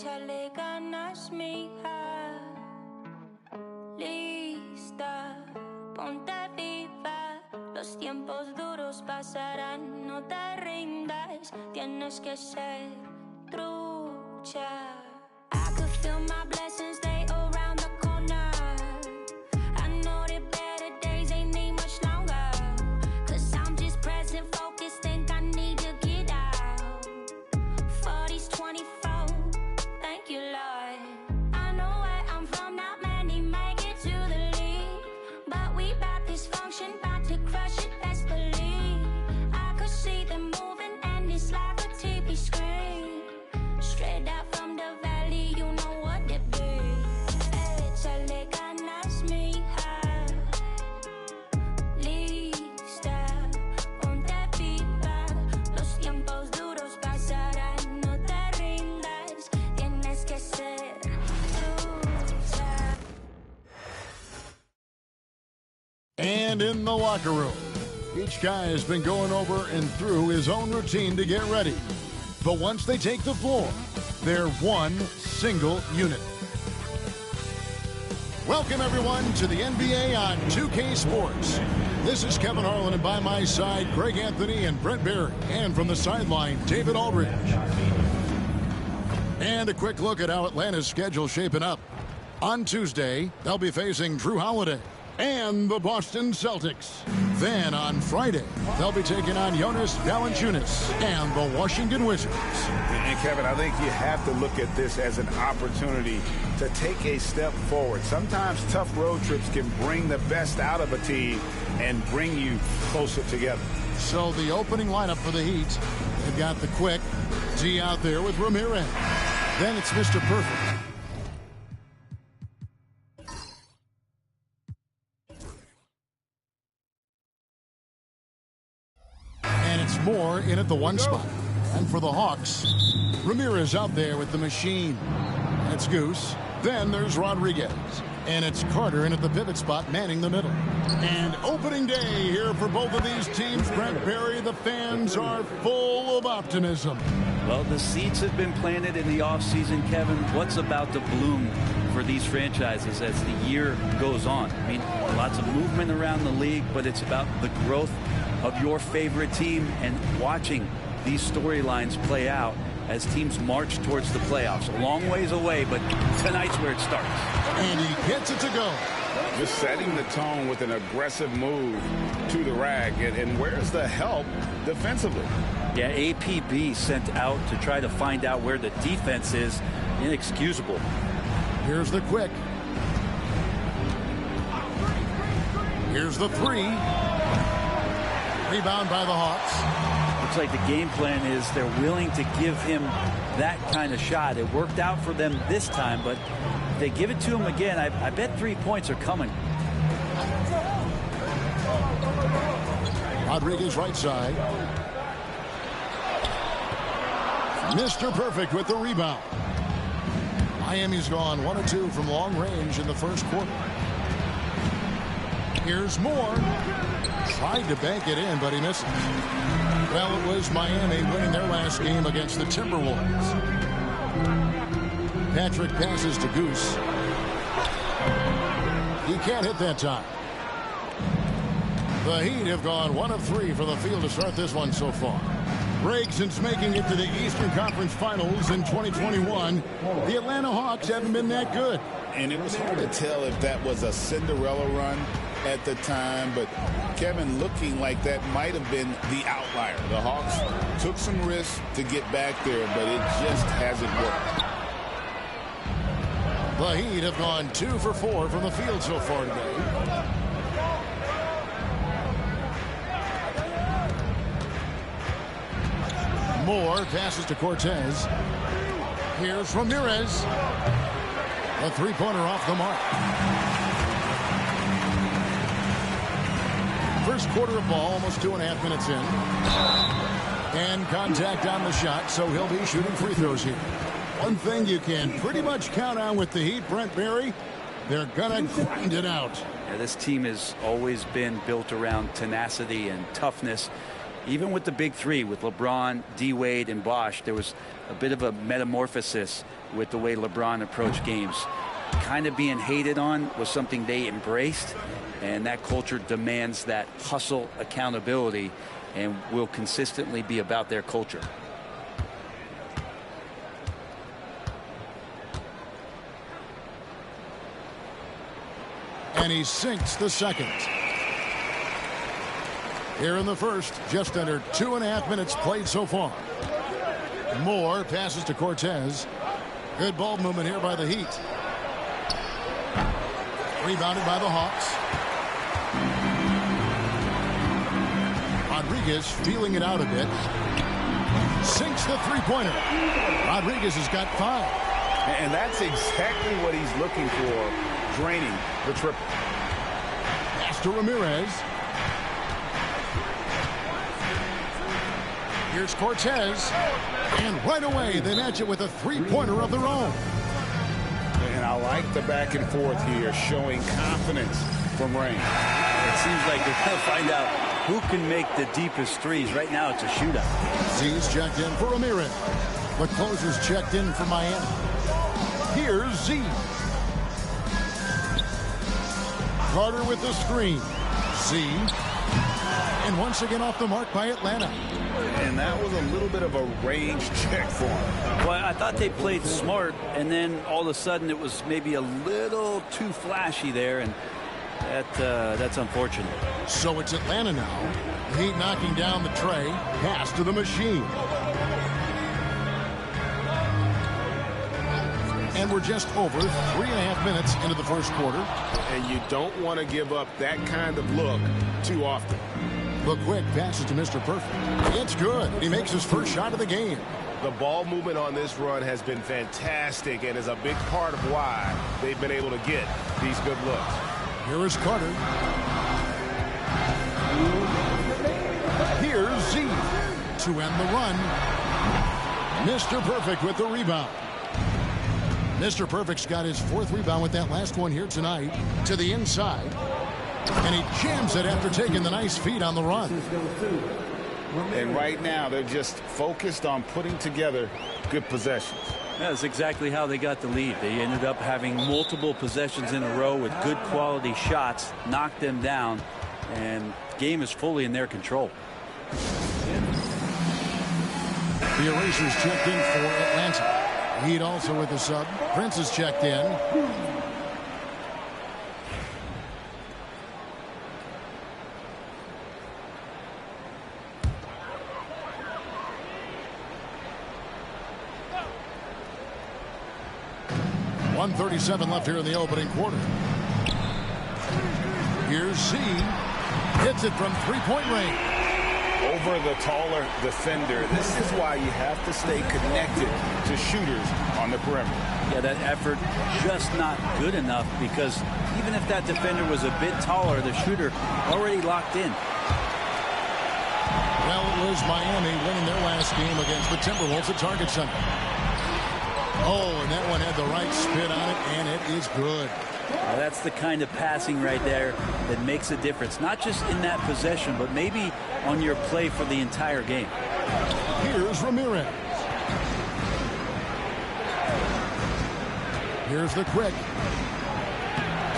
Échale ganas, mija. Lista, ponte viva. Los tiempos duros pasarán, no te rindas. Tienes que ser trucha. I could feel my blessings, they around the corner. I know that better days ain't need much longer. Cause I'm just present, focused, think I need to get out. 40s, 24, thank you, Lord. I know where I'm from, not many make it to the league. But we bout this function, bout to crush it, best believe. I could see them moving and it's like a TV screen. Straight out from the valley, you know what it be. Échale ganas, mija. Lista, ponte viva. Los tiempos duros pasarán, no te rindas. Tienes que ser trucha. And in the locker room, each guy has been going over and through his own routine to get ready. But once they take the floor, they're one single unit. Welcome, everyone, to the NBA on 2K Sports. This is Kevin Harlan, and by my side, Greg Anthony and Brent Barry. And from the sideline, David Aldridge. And a quick look at how Atlanta's schedule shaping up. On Tuesday, they'll be facing Drew Holiday and the Boston Celtics. Then on Friday, they'll be taking on Jonas Valanciunas and the Washington Wizards. And Kevin, I think you have to look at this as an opportunity to take a step forward. Sometimes tough road trips can bring the best out of a team and bring you closer together. So the opening lineup for the Heat, they've got the quick Z out there with Ramirez. Then it's Mr. Perfect. And it's Moore in at the one spot. And for the Hawks, Ramirez out there with the machine. That's Goose. Then there's Rodriguez. And it's Carter in at the pivot spot, manning the middle. And opening day here for both of these teams. Brent Barry, the fans are full of optimism. Well, the seeds have been planted in the offseason, Kevin. What's about to bloom for these franchises as the year goes on? I mean, lots of movement around the league, but it's about the growth of your favorite team and watching these storylines play out as teams march towards the playoffs. A long ways away, but tonight's where it starts. And he gets it to go. Just setting the tone with an aggressive move to the rack. And where's the help defensively? Yeah, APB sent out to try to find out where the defense is. Inexcusable. Here's the quick. Here's the three. Rebound by the Hawks. Looks like the game plan is they're willing to give him that kind of shot. It worked out for them this time, but if they give it to him again, I bet 3 points are coming. Rodriguez right side. Mr. Perfect with the rebound. Miami's gone 1 of 2 from long range in the first quarter. Here's Moore. Tried to bank it in, but he misses. Well, it was Miami winning their last game against the Timberwolves. Patrick passes to Goose. He can't hit that time. The Heat have gone 1 of 3 for the field to start this one so far. Greg, since making it to the Eastern Conference Finals in 2021, the Atlanta Hawks haven't been that good. And it was hard to tell if that was a Cinderella run at the time, but Kevin, looking like that might have been the outlier. The Hawks took some risks to get back there, but it just hasn't worked. The Heat have gone 2 for 4 from the field so far today. Moore passes to Cortez. Here's Ramirez. A three-pointer off the mark. First quarter of ball, almost 2.5 minutes in. And contact on the shot, so he'll be shooting free throws here. One thing you can pretty much count on with the Heat, Brent Barry, they're going to grind it out. Yeah, this team has always been built around tenacity and toughness. even with the big three, with LeBron, D. Wade, and Bosh, there was a bit of a metamorphosis with the way LeBron approached games. Kind of being hated on was something they embraced, and that culture demands that hustle, accountability, and will consistently be about their culture. And he sinks the second. Here in the first, just under 2.5 minutes played so far. Moore passes to Cortez. Good ball movement here by the Heat. Rebounded by the Hawks. Rodriguez feeling it out a bit. Sinks the three-pointer. Rodriguez has got 5. And that's exactly what he's looking for, draining the triple. Pass to Ramirez. Here's Cortez. And right away, they match it with a three-pointer of their own. And I like the back and forth here, showing confidence from Rain. It seems like they're going to find out who can make the deepest threes. Right now, it's a shootout. Z's checked in for Ramirez. The closer's checked in for Miami. Here's Z. Carter with the screen. Z. And once again off the mark by Atlanta. And that was a little bit of a range check for him. Well, I thought they played smart, and then all of a sudden it was maybe a little too flashy there, and that's unfortunate. So it's Atlanta now. Heat knocking down the tray. Pass to the machine. And we're just over 3.5 minutes into the first quarter. And you don't want to give up that kind of look too often. The quick passes to Mr. Perfect. It's good. He makes his first shot of the game. The ball movement on this run has been fantastic and is a big part of why they've been able to get these good looks. Here is Carter. Here's Z to end the run. Mr. Perfect with the rebound. Mr. Perfect's got his 4th rebound with that last one here tonight. To the inside. And he jams it after taking the nice feed on the run. And right now, they're just focused on putting together good possessions. That's exactly how they got the lead. They ended up having multiple possessions in a row with good quality shots, knocked them down, and the game is fully in their control. The Erasers checked in for Atlanta. Heat also with the sub. Prince is checked in. .137 left here in the opening quarter. Here's Z. Hits it from three-point range. Over the taller defender. This is why you have to stay connected to shooters on the perimeter. Yeah, that effort just not good enough, because even if that defender was a bit taller, the shooter already locked in. Well, it was Miami winning their last game against the Timberwolves at Target Center. Oh, and that one had the right spin on it, and it is good. Well, that's the kind of passing right there that makes a difference, not just in that possession, but maybe on your play for the entire game. Here's Ramirez. Here's the quick.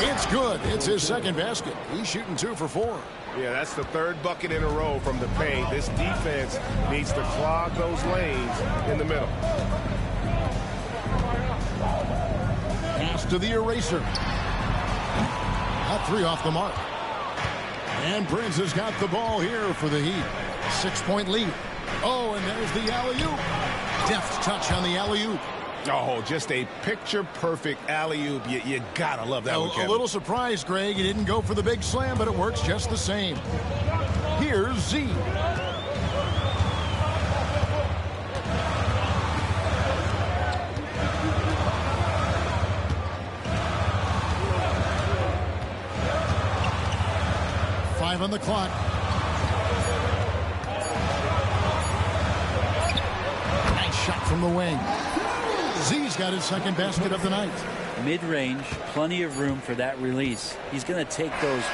It's good. It's his second basket. He's shooting 2 for 4. Yeah, that's the 3rd bucket in a row from the paint. This defense needs to clog those lanes in the middle. Pass to the Eraser. That 3 off the mark. And Prince has got the ball here for the Heat. 6-point lead. Oh, and there's the alley-oop. Deft touch on the alley-oop. Oh, just a picture-perfect alley-oop. You gotta love that one, Kevin. A little surprised, Greg. He didn't go for the big slam, but it works just the same. Here's Z. On the clock. Nice shot from the wing. Z's got his second basket of the night. Mid-range, plenty of room for that release. He's going to take those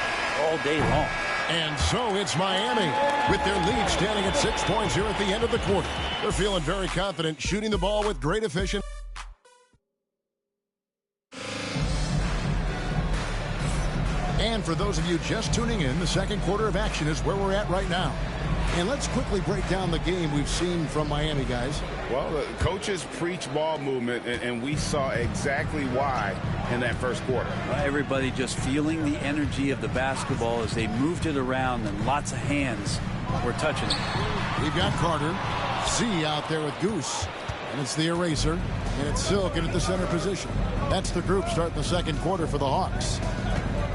all day long. And so it's Miami with their lead standing at 6 points here at the end of the quarter. They're feeling very confident, shooting the ball with great efficiency. And for those of you just tuning in, the second quarter of action is where we're at right now. And let's quickly break down the game we've seen from Miami, guys. Well, the coaches preach ball movement, and we saw exactly why in that first quarter. Everybody just feeling the energy of the basketball as they moved it around, and lots of hands were touching it. We've got Carter, Z out there with Goose, and it's the eraser, and it's Silk at the center position. That's the group starting the second quarter for the Hawks.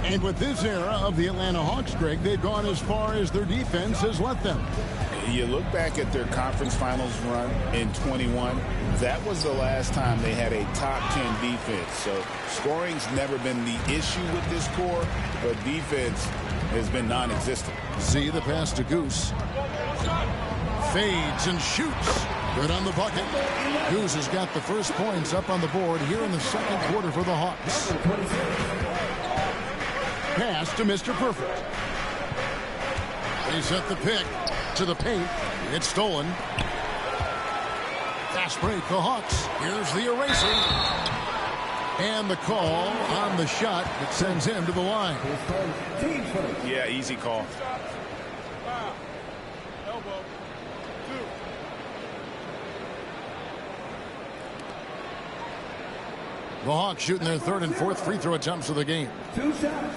And with this era of the Atlanta Hawks, Greg, they've gone as far as their defense has let them. You look back at their conference finals run in 21, that was the last time they had a top 10 defense. So scoring's never been the issue with this core, but defense has been non-existent. See the pass to Goose. Fades and shoots. Good on the bucket. Goose has got the first points up on the board here in the second quarter for the Hawks. Pass to Mr. Perfect. They set the pick to the paint. It's stolen. Fast break, the Hawks. Here's the eraser. And the call on the shot that sends him to the line. Yeah, easy call. The Hawks shooting their third and fourth free throw attempts of the game. 2 shots.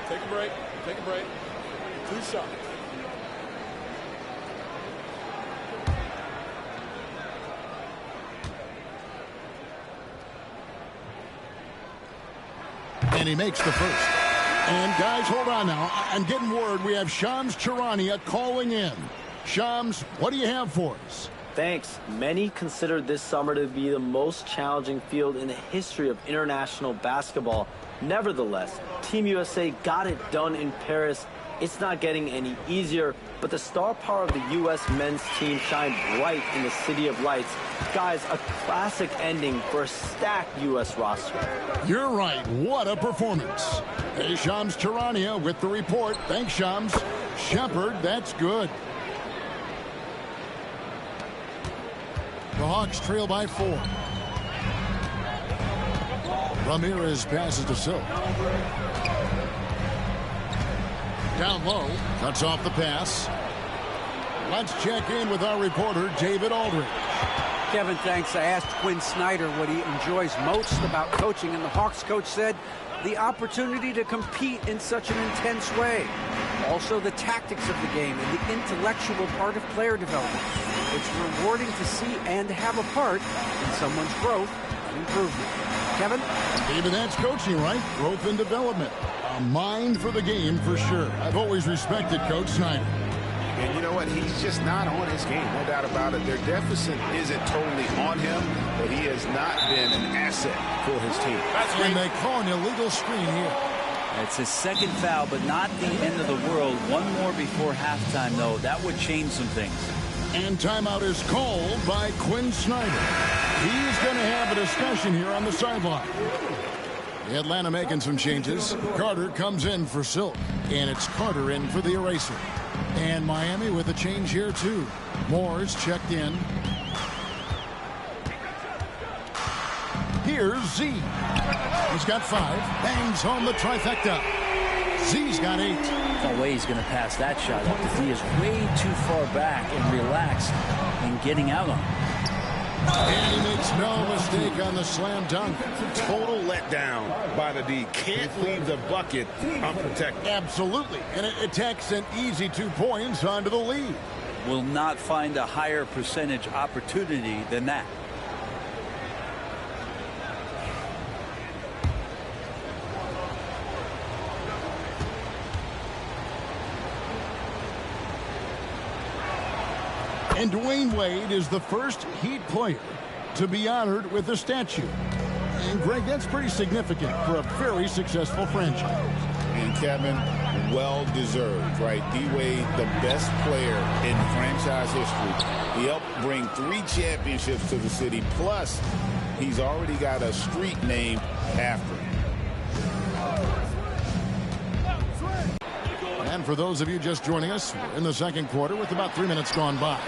Take a break. Take a break. 2 shots. And he makes the first. And guys, hold on now. I'm getting word we have Shams Charania calling in. Shams, what do you have for us? Thanks. Many consider this summer to be the most challenging field in the history of international basketball. Nevertheless, Team USA got it done in Paris. It's not getting any easier, but the star power of the U.S. men's team shined bright in the City of Lights. Guys, a classic ending for a stacked U.S. roster. You're right. What a performance. Hey, Shams Charania with the report. Thanks, Shams. Shepard, that's good. The Hawks trail by 4. Ramirez passes to Silk. Down low, cuts off the pass. Let's check in with our reporter, David Aldridge. Kevin, thanks. I asked Quinn Snyder what he enjoys most about coaching, and the Hawks coach said the opportunity to compete in such an intense way. Also, the tactics of the game and the intellectual part of player development. It's rewarding to see and have a part in someone's growth and improvement. Kevin? David, that's coaching, right? Growth and development. A mind for the game for sure. I've always respected Coach Snyder. And you know what? He's just not on his game, no doubt about it. Their deficit isn't totally on him, but he has not been an asset for his team. And they call an illegal screen here. It's his second foul, but not the end of the world. One more before halftime, though. That would change some things. And timeout is called by Quinn Snyder. He's going to have a discussion here on the sideline. The Atlanta making some changes. Carter comes in for Silk, and it's Carter in for the eraser. And Miami with a change here, too. Moore's checked in. Here's Z. He's got 5. Bangs home the trifecta. Z's got 8. No way he's going to pass that shot up. The D is way too far back and relaxed in getting out on it. And he makes no mistake on the slam dunk. Total letdown by the D. Can't leave the bucket unprotected. Absolutely. And it takes an easy 2 points onto the lead. Will not find a higher percentage opportunity than that. And Dwayne Wade is the first Heat player to be honored with a statue. And, Greg, that's pretty significant for a very successful franchise. And, Kevin, well-deserved, right? D-Wade, the best player in franchise history. He helped bring 3 championships to the city. Plus, he's already got a street named after him. And for those of you just joining us, we're in the second quarter with about 3 minutes gone by.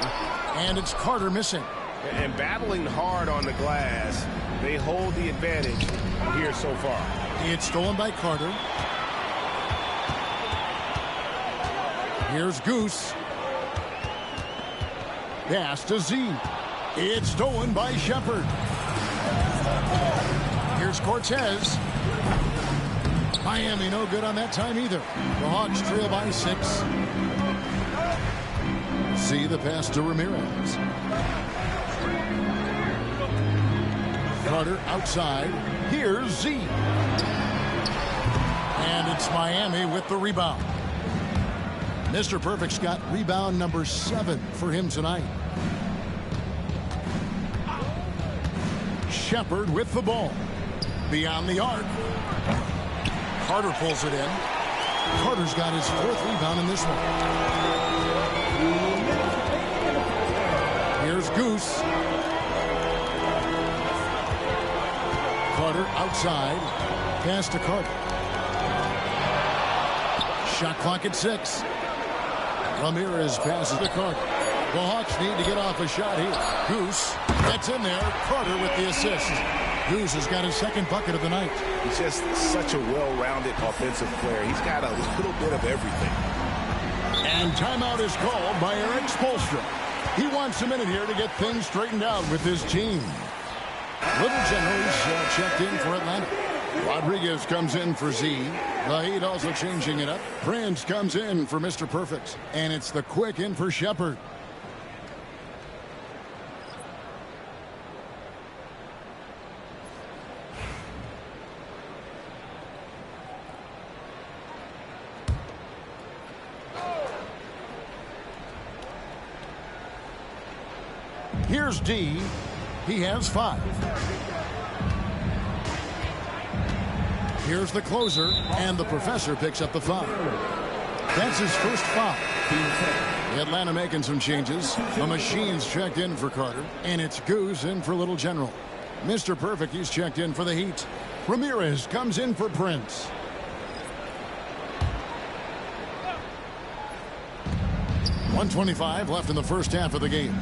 And it's Carter missing. And battling hard on the glass, they hold the advantage here so far. It's stolen by Carter. Here's Goose. Pass to Z. It's stolen by Shepard. Here's Cortez. Miami no good on that time either. The Hawks trail by 6. Z the pass to Ramirez. Carter outside. Here's Z. And it's Miami with the rebound. Mr. Perfect's got rebound number 7 for him tonight. Shepard with the ball. Beyond the arc. Carter pulls it in. Carter's got his 4th rebound in this one. Here's Goose. Carter outside. Pass to Carter. Shot clock at 6. Ramirez passes to Carter. The Hawks need to get off a shot here. Goose gets in there. Carter with the assist. Goose has got his 2nd bucket of the night. He's just such a well-rounded offensive player. He's got a little bit of everything. And timeout is called by Erik Spoelstra. He wants a minute here to get things straightened out with his team. Little General's checked in for Atlanta. Rodriguez comes in for Z. The Heat also changing it up. Prince comes in for Mr. Perfect. And it's the quick in for Shepard. Here's D. He has 5. Here's the closer, and the professor picks up the foul. That's his first foul. Atlanta making some changes. The machine's checked in for Carter, and it's Goose in for Little General. Mr. Perfect, he's checked in for the Heat. Ramirez comes in for Prince. .125 left in the first half of the game.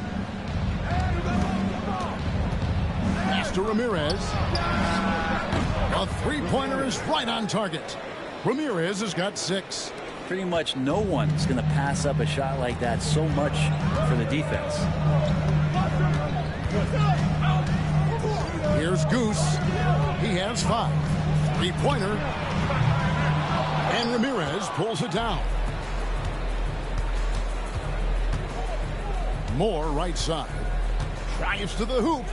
Pass to Ramirez. A three-pointer is right on target. Ramirez has got 6. Pretty much no one's going to pass up a shot like that so much for the defense. Here's Goose. He has 5. Three-pointer. And Ramirez pulls it down. Moore right side. Drives to the hoop.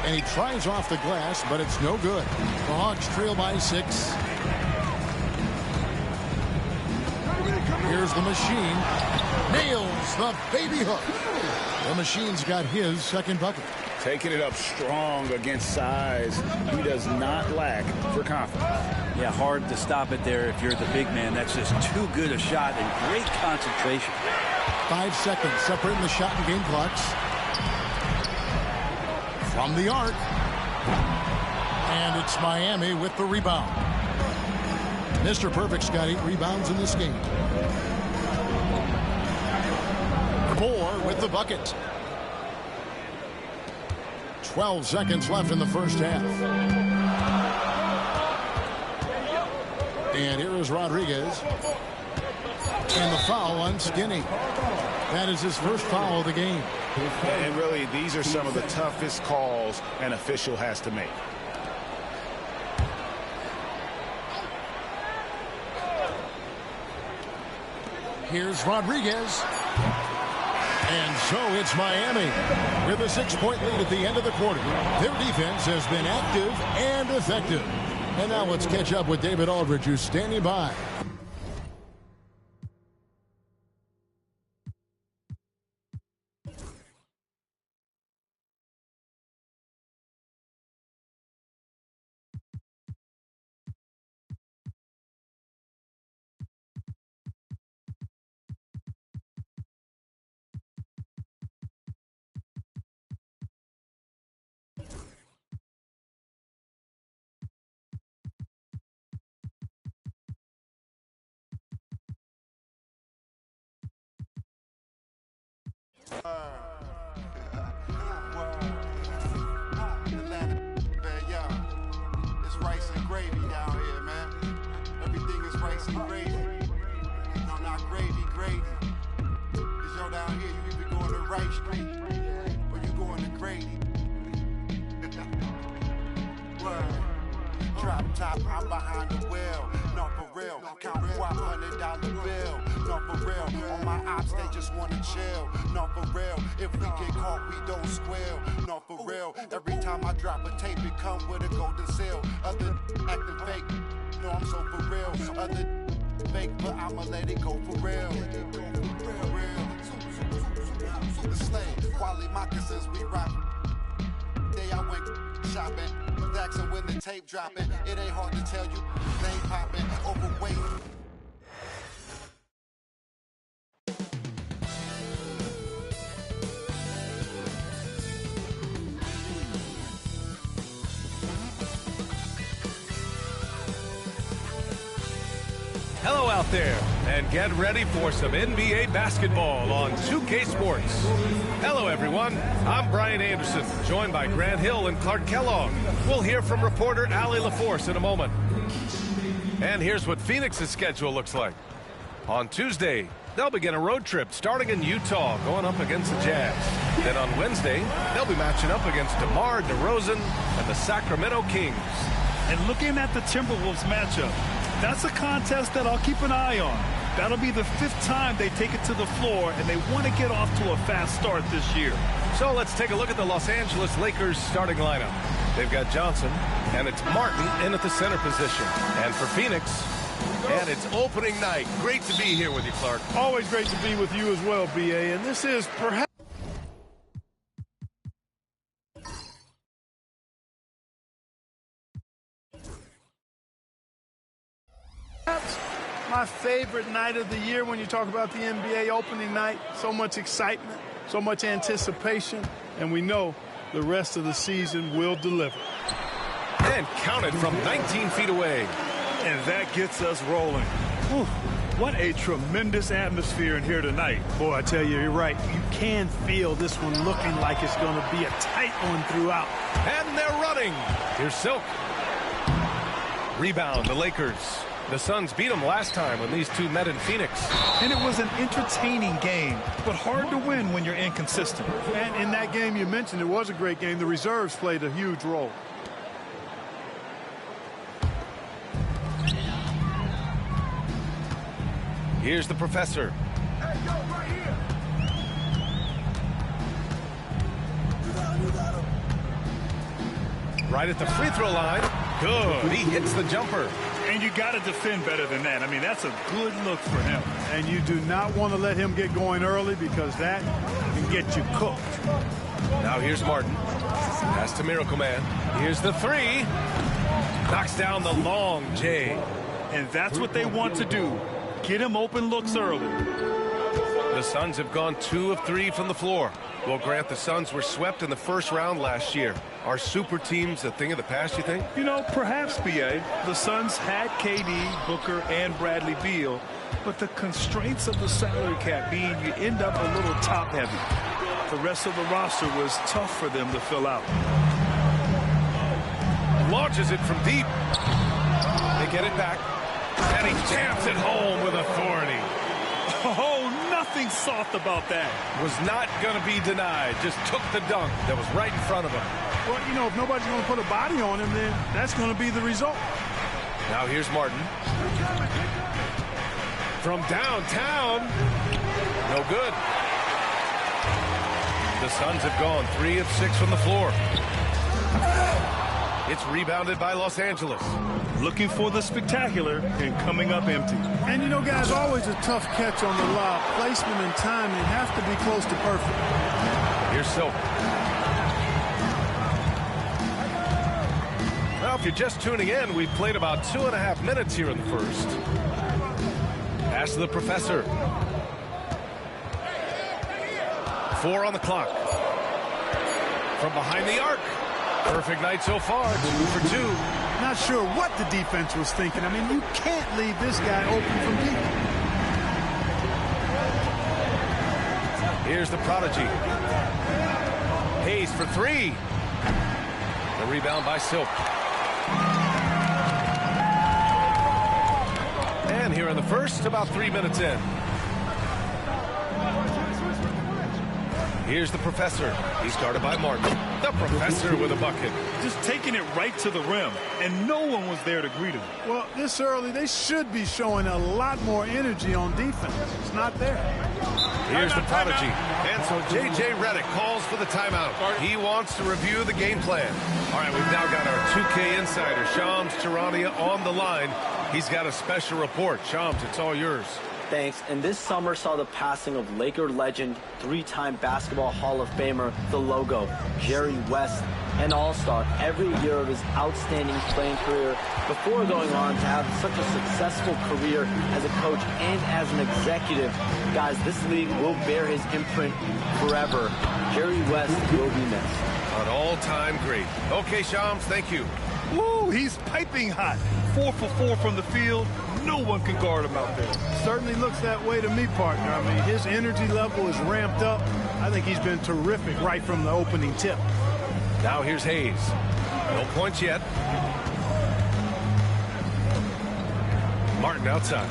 And he tries off the glass, but it's no good. The Hawks trail by 6. Here's the machine. Nails the baby hook. The machine's got his 2nd bucket. Taking it up strong against size. He does not lack for confidence. Yeah, hard to stop it there if you're the big man. That's just too good a shot and great concentration. 5 seconds separating the shot and game clocks. From the arc. And it's Miami with the rebound. Mr. Perfect's got 8 rebounds in this game. Moore with the bucket. 12 seconds left in the first half. And here is Rodriguez. And the foul on Skinny. That is his first foul of the game. And really, these are some of the toughest calls an official has to make. Here's Rodriguez. And so it's Miami with a 6-point lead at the end of the quarter. Their defense has been active and effective. And now let's catch up with David Aldridge, who's standing by. It's rice and gravy down here, man. Everything is rice and gravy. No, not gravy, gravy. Cause yo, down here, you either going to Rice Street or you going to Grady. Word. Drop top, I'm behind the wheel. No, for real. Count $100 bill. No, for real. On my ops, they just wanna chill. No, for real. If we get caught, we don't squeal. No, for real. Every time I drop a tape, it come with a golden seal. Other acting fake. No, I'm so for real. Other fake, but I'ma let it go for real. Super slave. Quality moccasins, we rock. Day I went shopping. Daxon when the tape dropping. It ain't hard to tell you. Name popping. Overweight. Hello out there, and get ready for some NBA basketball on 2K Sports. Hello everyone, I'm Brian Anderson, joined by Grant Hill and Clark Kellogg. We'll hear from reporter Allie LaForce in a moment. And here's what Phoenix's schedule looks like. On Tuesday, they'll begin a road trip starting in Utah, going up against the Jazz. Then on Wednesday, they'll be matching up against DeMar DeRozan and the Sacramento Kings. And looking at the Timberwolves matchup, that's a contest that I'll keep an eye on. That'll be the 5th time they take it to the floor, and they want to get off to a fast start this year. So let's take a look at the Los Angeles Lakers starting lineup. They've got Johnson, and it's Martin in at the center position. And for Phoenix, and it's opening night. Great to be here with you, Clark. Always great to be with you as well, B.A., and this is perhaps my favorite night of the year when you talk about the NBA opening night. So much excitement, so much anticipation, and we know the rest of the season will deliver. And counted from 19 feet away. And that gets us rolling. Whew, what a tremendous atmosphere in here tonight. Boy, I tell you, you're right. You can feel this one looking like it's going to be a tight one throughout. And they're running. Here's Silk. Rebound, the Lakers. The Suns beat them last time when these two met in Phoenix. And it was an entertaining game, but hard to win when you're inconsistent. And in that game you mentioned, it was a great game. The reserves played a huge role. Here's the professor. Hey, yo, right here. Right at the free throw line. Good. He hits the jumper. And you got to defend better than that. I mean, that's a good look for him. And you do not want to let him get going early because that can get you cooked. Now here's Martin. Pass to Miracle Man. Here's the three. Knocks down the long J. And that's what they want to do. Get him open looks early. The Suns have gone 2 of 3 from the floor. Well, Grant, the Suns were swept in the first round last year. Are super teams a thing of the past, you think? You know, perhaps, B.A. The Suns had KD, Booker, and Bradley Beal, but the constraints of the salary cap mean you end up a little top-heavy. The rest of the roster was tough for them to fill out. Launches it from deep. They get it back, and he jams it home with authority. Oh, nothing soft about that. Was not going to be denied. Just took the dunk that was right in front of him. Well, you know, if nobody's going to put a body on him, then that's going to be the result. Now here's Martin. From downtown. No good. The Suns have gone 3 of 6 from the floor. It's rebounded by Los Angeles. Looking for the spectacular and coming up empty. And, you know, guys, always a tough catch on the lob. Placement and timing have to be close to perfect. Here's Silk. Well, if you're just tuning in, we've played about 2.5 minutes here in the first. Pass to the professor. 4 on the clock. From behind the arc. Perfect night so far, 2 for 2. Not sure what the defense was thinking. I mean, you can't leave this guy open from deep. Here's the prodigy. Hayes for three. The rebound by Silk. And here in the first, about 3 minutes in. Here's the professor. He's guarded by Martin. The professor with a bucket. Just taking it right to the rim, and no one was there to greet him. Well, this early, they should be showing a lot more energy on defense. It's not there. Here's the prodigy. And so J.J. Redick calls for the timeout. He wants to review the game plan. All right, we've now got our 2K insider, Shams Charania, on the line. He's got a special report. Shams, it's all yours. Thanks. And this summer saw the passing of Laker legend, three-time basketball Hall of Famer, the logo, Jerry West, an all-star every year of his outstanding playing career before going on to have such a successful career as a coach and as an executive. Guys, this league will bear his imprint forever. Jerry West will be missed. An all-time great. Okay, Shams, thank you. Woo, he's piping hot. 4 for 4 from the field. No one can guard him out there. Certainly looks that way to me, partner. I mean, his energy level is ramped up. I think he's been terrific right from the opening tip. Now here's Hayes. No points yet. Martin outside.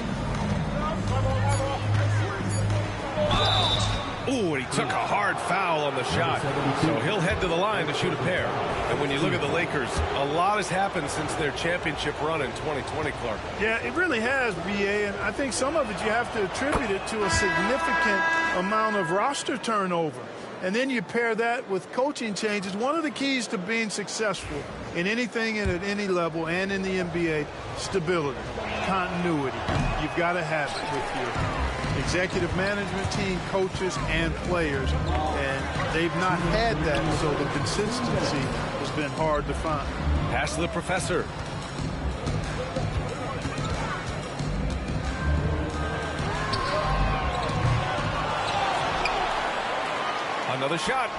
Ooh, and he took a hard foul on the shot. So he'll head to the line to shoot a pair. And when you look at the Lakers, a lot has happened since their championship run in 2020, Clark. Yeah, it really has, B.A., and I think some of it you have to attribute it to a significant amount of roster turnover. And then you pair that with coaching changes. One of the keys to being successful in anything and at any level and in the NBA, stability, continuity. You've got to have it with your executive management team, coaches, and players. And they've not had that, so the consistency has been hard to find. Pass to the professor. Another shot.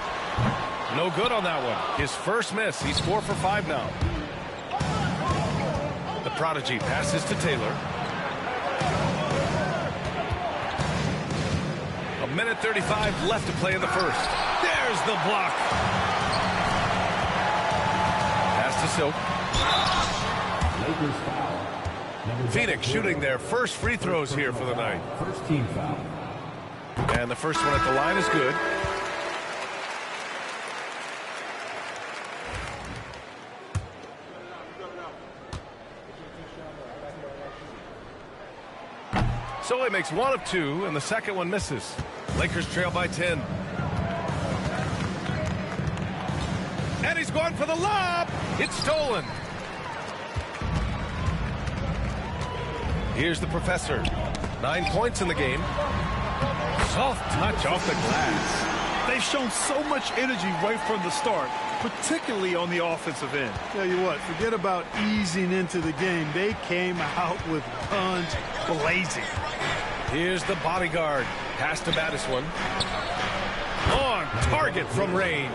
No good on that one. His first miss. He's 4 for 5 now. The prodigy passes to Taylor. A minute 35 left to play in the first. There's the block. Pass to Silk. Phoenix shooting their first free throws here for the night. First team foul. And the first one at the line is good. So he makes 1 of 2, and the second one misses. Lakers trail by 10. And he's going for the lob. It's stolen. Here's the professor. 9 points in the game. Soft touch off the glass. They've shown so much energy right from the start, particularly on the offensive end. Tell you what, forget about easing into the game. They came out with guns blazing. Here's the bodyguard. Pass to Madison. On target from range.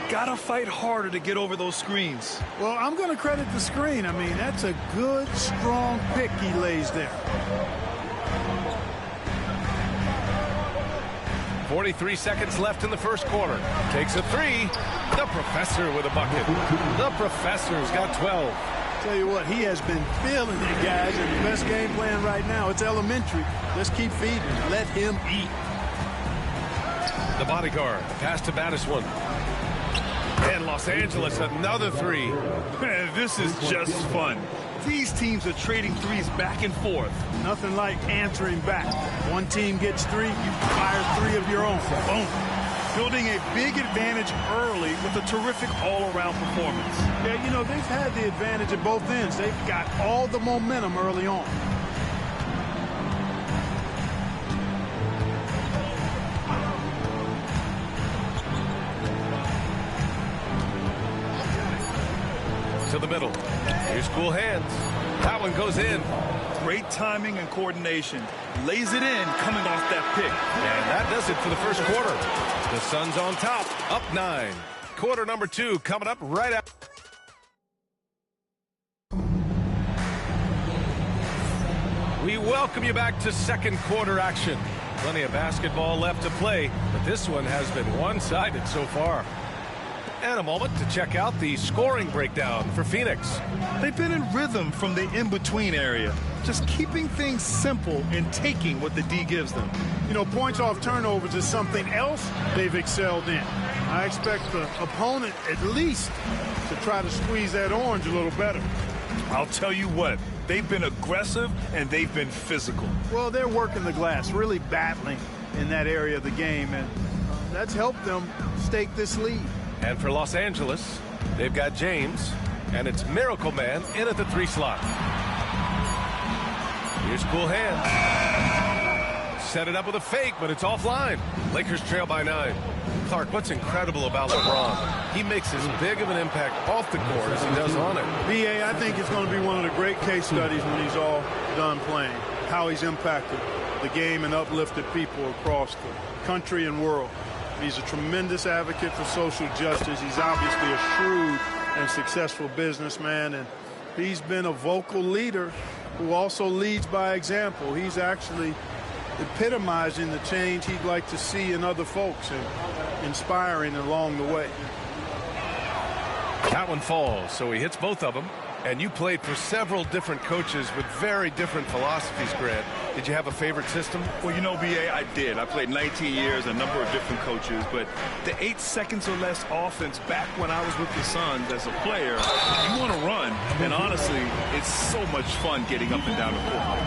Gotta fight harder to get over those screens. Well, I'm going to credit the screen. I mean, that's a good, strong pick he lays there. 43 seconds left in the first quarter. Takes a 3. The professor with a bucket. The professor's got 12. Tell you what, he has been feeling it, guys, and the best game plan right now, it's elementary. Let's keep feeding. Let him eat. The bodyguard. Pass to Madison. And Los Angeles, another 3. Man, this is just fun. These teams are trading threes back and forth. Nothing like answering back. One team gets 3, you fire 3 of your own. Boom. Building a big advantage early with a terrific all-around performance. Yeah, you know, they've had the advantage at both ends. They've got all the momentum early on. To the middle. Here's cool hands. That one goes in. Great timing and coordination. Lays it in coming off that pick. And that does it for the first quarter. The Suns on top, up 9. Quarter number 2 coming up right after. We welcome you back to second quarter action. Plenty of basketball left to play, but this one has been one-sided so far. And a moment to check out the scoring breakdown for Phoenix. They've been in rhythm from the in-between area, just keeping things simple and taking what the D gives them. You know, points off turnovers is something else they've excelled in. I expect the opponent at least to try to squeeze that orange a little better. I'll tell you what, they've been aggressive and they've been physical. Well, they're working the glass, really battling in that area of the game, and that's helped them stake this lead. And for Los Angeles, they've got James, and it's Miracle Man in at the 3 slot. Here's Cool Hands. Set it up with a fake, but it's offline. Lakers trail by 9. Clark, what's incredible about LeBron? He makes as big of an impact off the court as he does on it. B.A., I think it's going to be one of the great case studies when he's all done playing, how he's impacted the game and uplifted people across the country and world. He's a tremendous advocate for social justice. He's obviously a shrewd and successful businessman, and he's been a vocal leader who also leads by example. He's actually epitomizing the change he'd like to see in other folks and inspiring along the way. That one falls, so he hits both of them. And you played for several different coaches with very different philosophies, Grant. Did you have a favorite system? Well, you know, B.A., I did. I played 19 years, a number of different coaches, but the 8 seconds or less offense back when I was with the Suns as a player, you want to run, and honestly, it's so much fun getting up and down the court.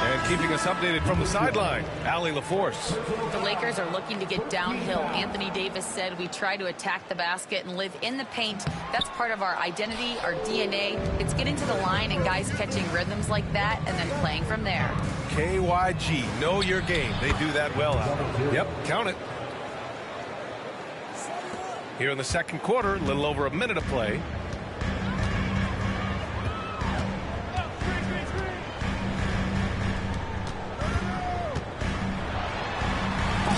And keeping us updated from the sideline, Allie LaForce. The Lakers are looking to get downhill. Anthony Davis said we try to attack the basket and live in the paint. That's part of our identity, our DNA. It's getting to the line and guys catching rhythms like that and then playing from there. KYG, know your game. They do that well, Allie. Yep, count it. Here in the second quarter, a little over a minute of play.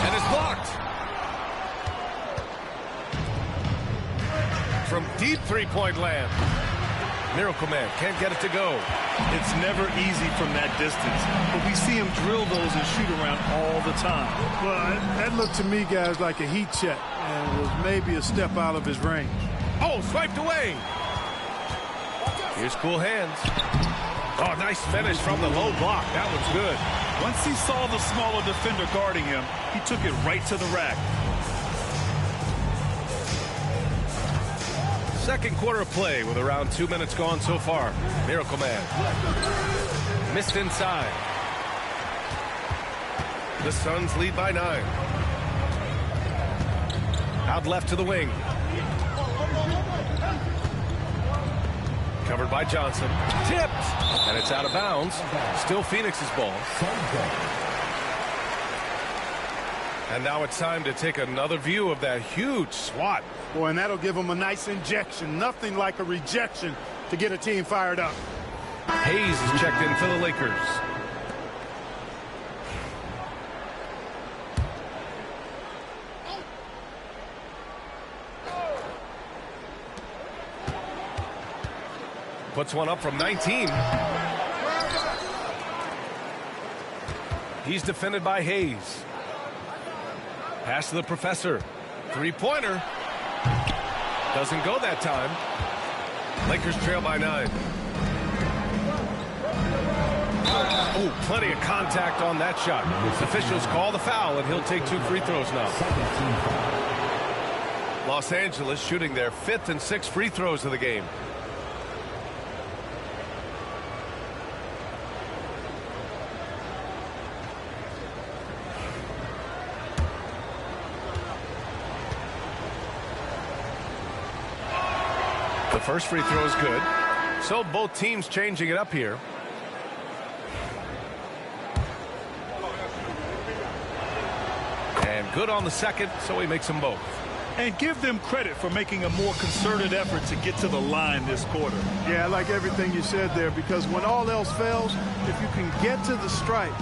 And it's blocked. From deep three-point land. Miracle Man can't get it to go. It's never easy from that distance, but we see him drill those and shoot around all the time. Well, that looked to me, guys, like a heat check, and was maybe a step out of his range. Oh, swiped away. Here's Cool Hands. Oh, nice finish from the low block. That one's good. Once he saw the smaller defender guarding him, he took it right to the rack. Second quarter of play with around 2 minutes gone so far. Miracle Man. Missed inside. The Suns lead by 9. Out left to the wing. Covered by Johnson. Tipped. And it's out of bounds. Still Phoenix's ball. And now it's time to take another view of that huge swat. Boy, and that'll give them a nice injection. Nothing like a rejection to get a team fired up. Hayes is checked in for the Lakers. Puts one up from 19. He's defended by Hayes. Pass to the professor. Three-pointer. Doesn't go that time. Lakers trail by 9. Oh, plenty of contact on that shot. Officials call the foul, and he'll take 2 free throws now. Los Angeles shooting their 5th and 6th free throws of the game. The first free throw is good. So both teams changing it up here. And good on the second, so he makes them both. And give them credit for making a more concerted effort to get to the line this quarter. Yeah, I like everything you said there, because when all else fails, if you can get to the stripe,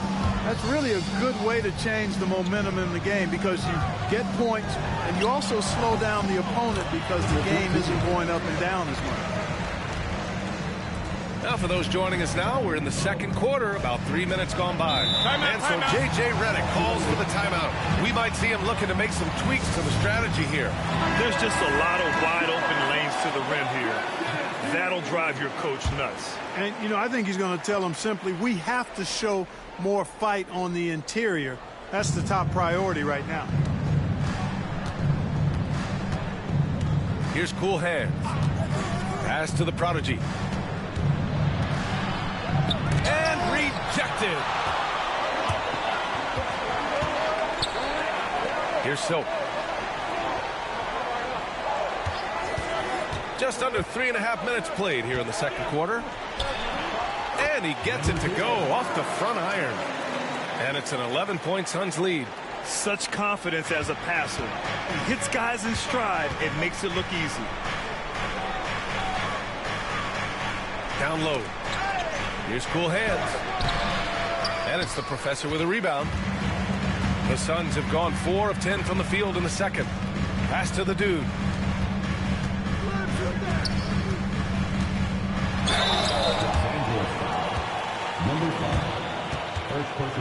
that's really a good way to change the momentum in the game, because you get points and you also slow down the opponent because the game isn't going up and down as much. Now, for those joining us now, we're in the second quarter, about 3 minutes gone by. And so J.J. Redick calls for the timeout. We might see him looking to make some tweaks to the strategy here. There's just a lot of wide open lanes to the rim here. That'll drive your coach nuts. And, you know, I think he's going to tell them simply, we have to show more fight on the interior. That's the top priority right now. Here's cool hands. Pass to the prodigy. And rejected. Here's Silk. Just under 3.5 minutes played here in the second quarter. And he gets it to go off the front iron. And it's an 11-point Suns lead. Such confidence as a passer. He hits guys in stride. It makes it look easy. Down low. Here's cool hands. And it's the professor with a rebound. The Suns have gone 4 of 10 from the field in the second. Pass to the dude.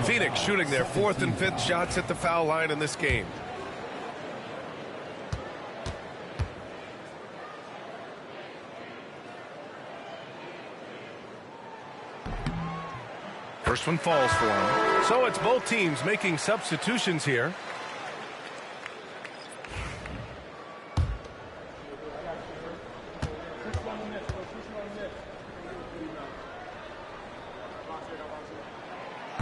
Phoenix shooting their 4th and 5th shots at the foul line in this game. First one falls for him. So it's both teams making substitutions here.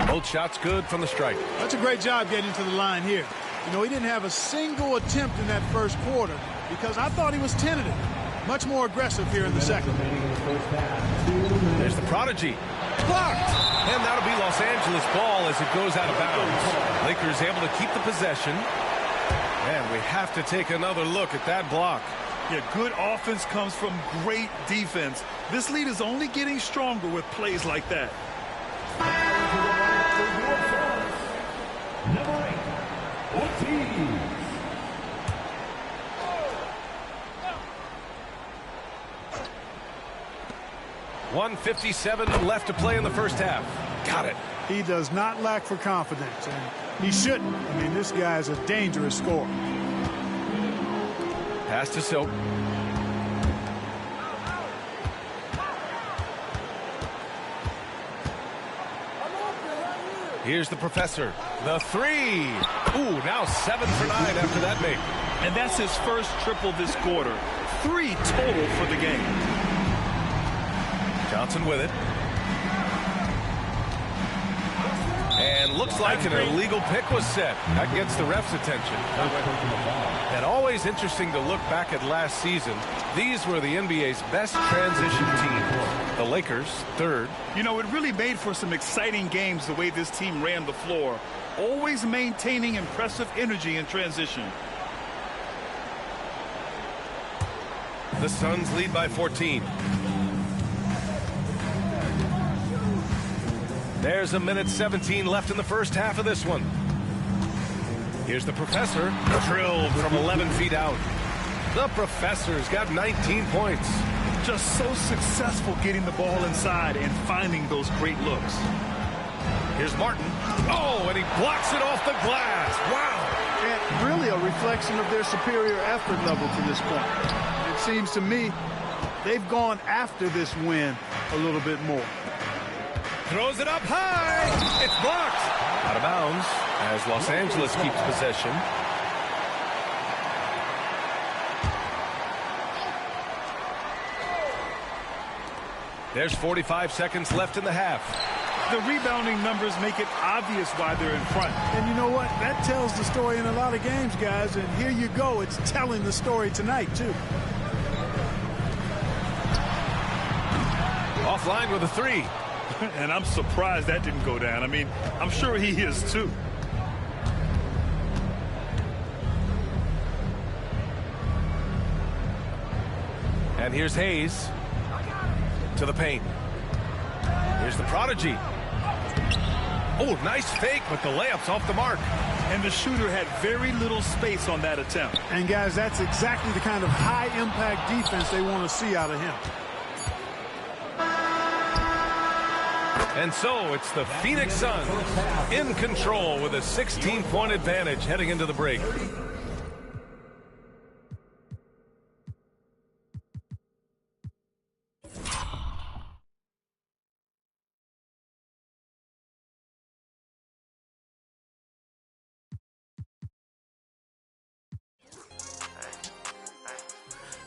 Both shots good from the strike. That's a great job getting to the line here. You know, he didn't have a single attempt in that first quarter because I thought he was tentative. Much more aggressive here in the second. There's the prodigy. Blocked! And that'll be Los Angeles ball as it goes out of bounds. Lakers able to keep the possession. And we have to take another look at that block. Yeah, good offense comes from great defense. This lead is only getting stronger with plays like that. Number 8, 1:57 left to play in the first half. Got it. He does not lack for confidence, and he shouldn't. I mean, this guy is a dangerous scorer. Pass to Silk. Here's the professor. The three. Ooh, now 7 for 9 after that make. And that's his first triple this quarter. 3 total for the game. Johnson with it. And looks like an illegal pick was set. That gets the ref's attention. And always interesting to look back at last season. These were the NBA's best transition teams. The Lakers, 3rd. You know, it really made for some exciting games the way this team ran the floor. Always maintaining impressive energy in transition. The Suns lead by 14. There's 1:17 left in the first half of this one. Here's the professor. Drilled from 11 feet out. The professor's got 19 points. Just so successful getting the ball inside and finding those great looks. Here's Martin. Oh, and he blocks it off the glass. Wow. And really a reflection of their superior effort level to this point. It seems to me they've gone after this win a little bit more. Throws it up high. It's blocked. Out of bounds as Los Angeles keeps possession. There's 45 seconds left in the half. The rebounding numbers make it obvious why they're in front. And you know what? That tells the story in a lot of games, guys. And here you go. It's telling the story tonight, too. Offline with a 3. And I'm surprised that didn't go down. I mean, I'm sure he is, too. And here's Hayes to the paint. Here's the prodigy. Oh, nice fake, but the layup's off the mark. And the shooter had very little space on that attempt. And, guys, that's exactly the kind of high-impact defense they want to see out of him. And so it's the Phoenix Suns in control with a 16-point advantage heading into the break.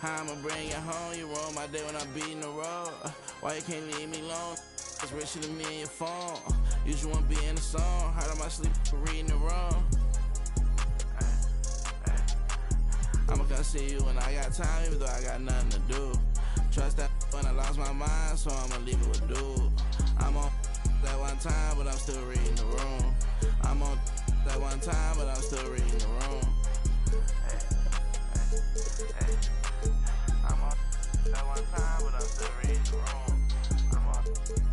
I'ma bring you home, you roll my day when I'm beating the road. Why you can't leave me alone? It's richer than me and your phone. You just wanna be in the song, hard on my sleep for reading the wrong. I'ma come see you when I got time, even though I got nothing to do. Trust that when I lost my mind, so I'ma leave it with dude. I'm on that one time, but I'm still reading the room. I'm on that one time, but I'm still reading the room. I'm on that one time, but I'm still reading the room. I'm on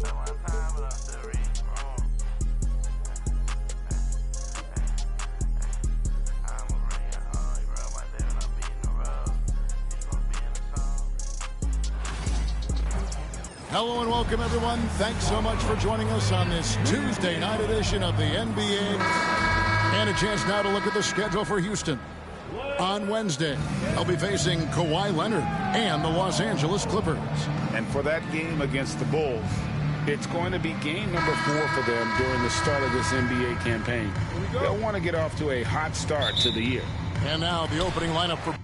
that one time, but I'm still reading the room. I'ma bring you home, you roll my day when I'm beating the road. You just wanna be in the song. Hello and welcome, everyone. Thanks so much for joining us on this Tuesday night edition of the NBA. And a chance now to look at the schedule for Houston. On Wednesday, they'll be facing Kawhi Leonard and the Los Angeles Clippers. And for that game against the Bulls, it's going to be game number 4 for them during the start of this NBA campaign. They'll want to get off to a hot start to the year. And now the opening lineup for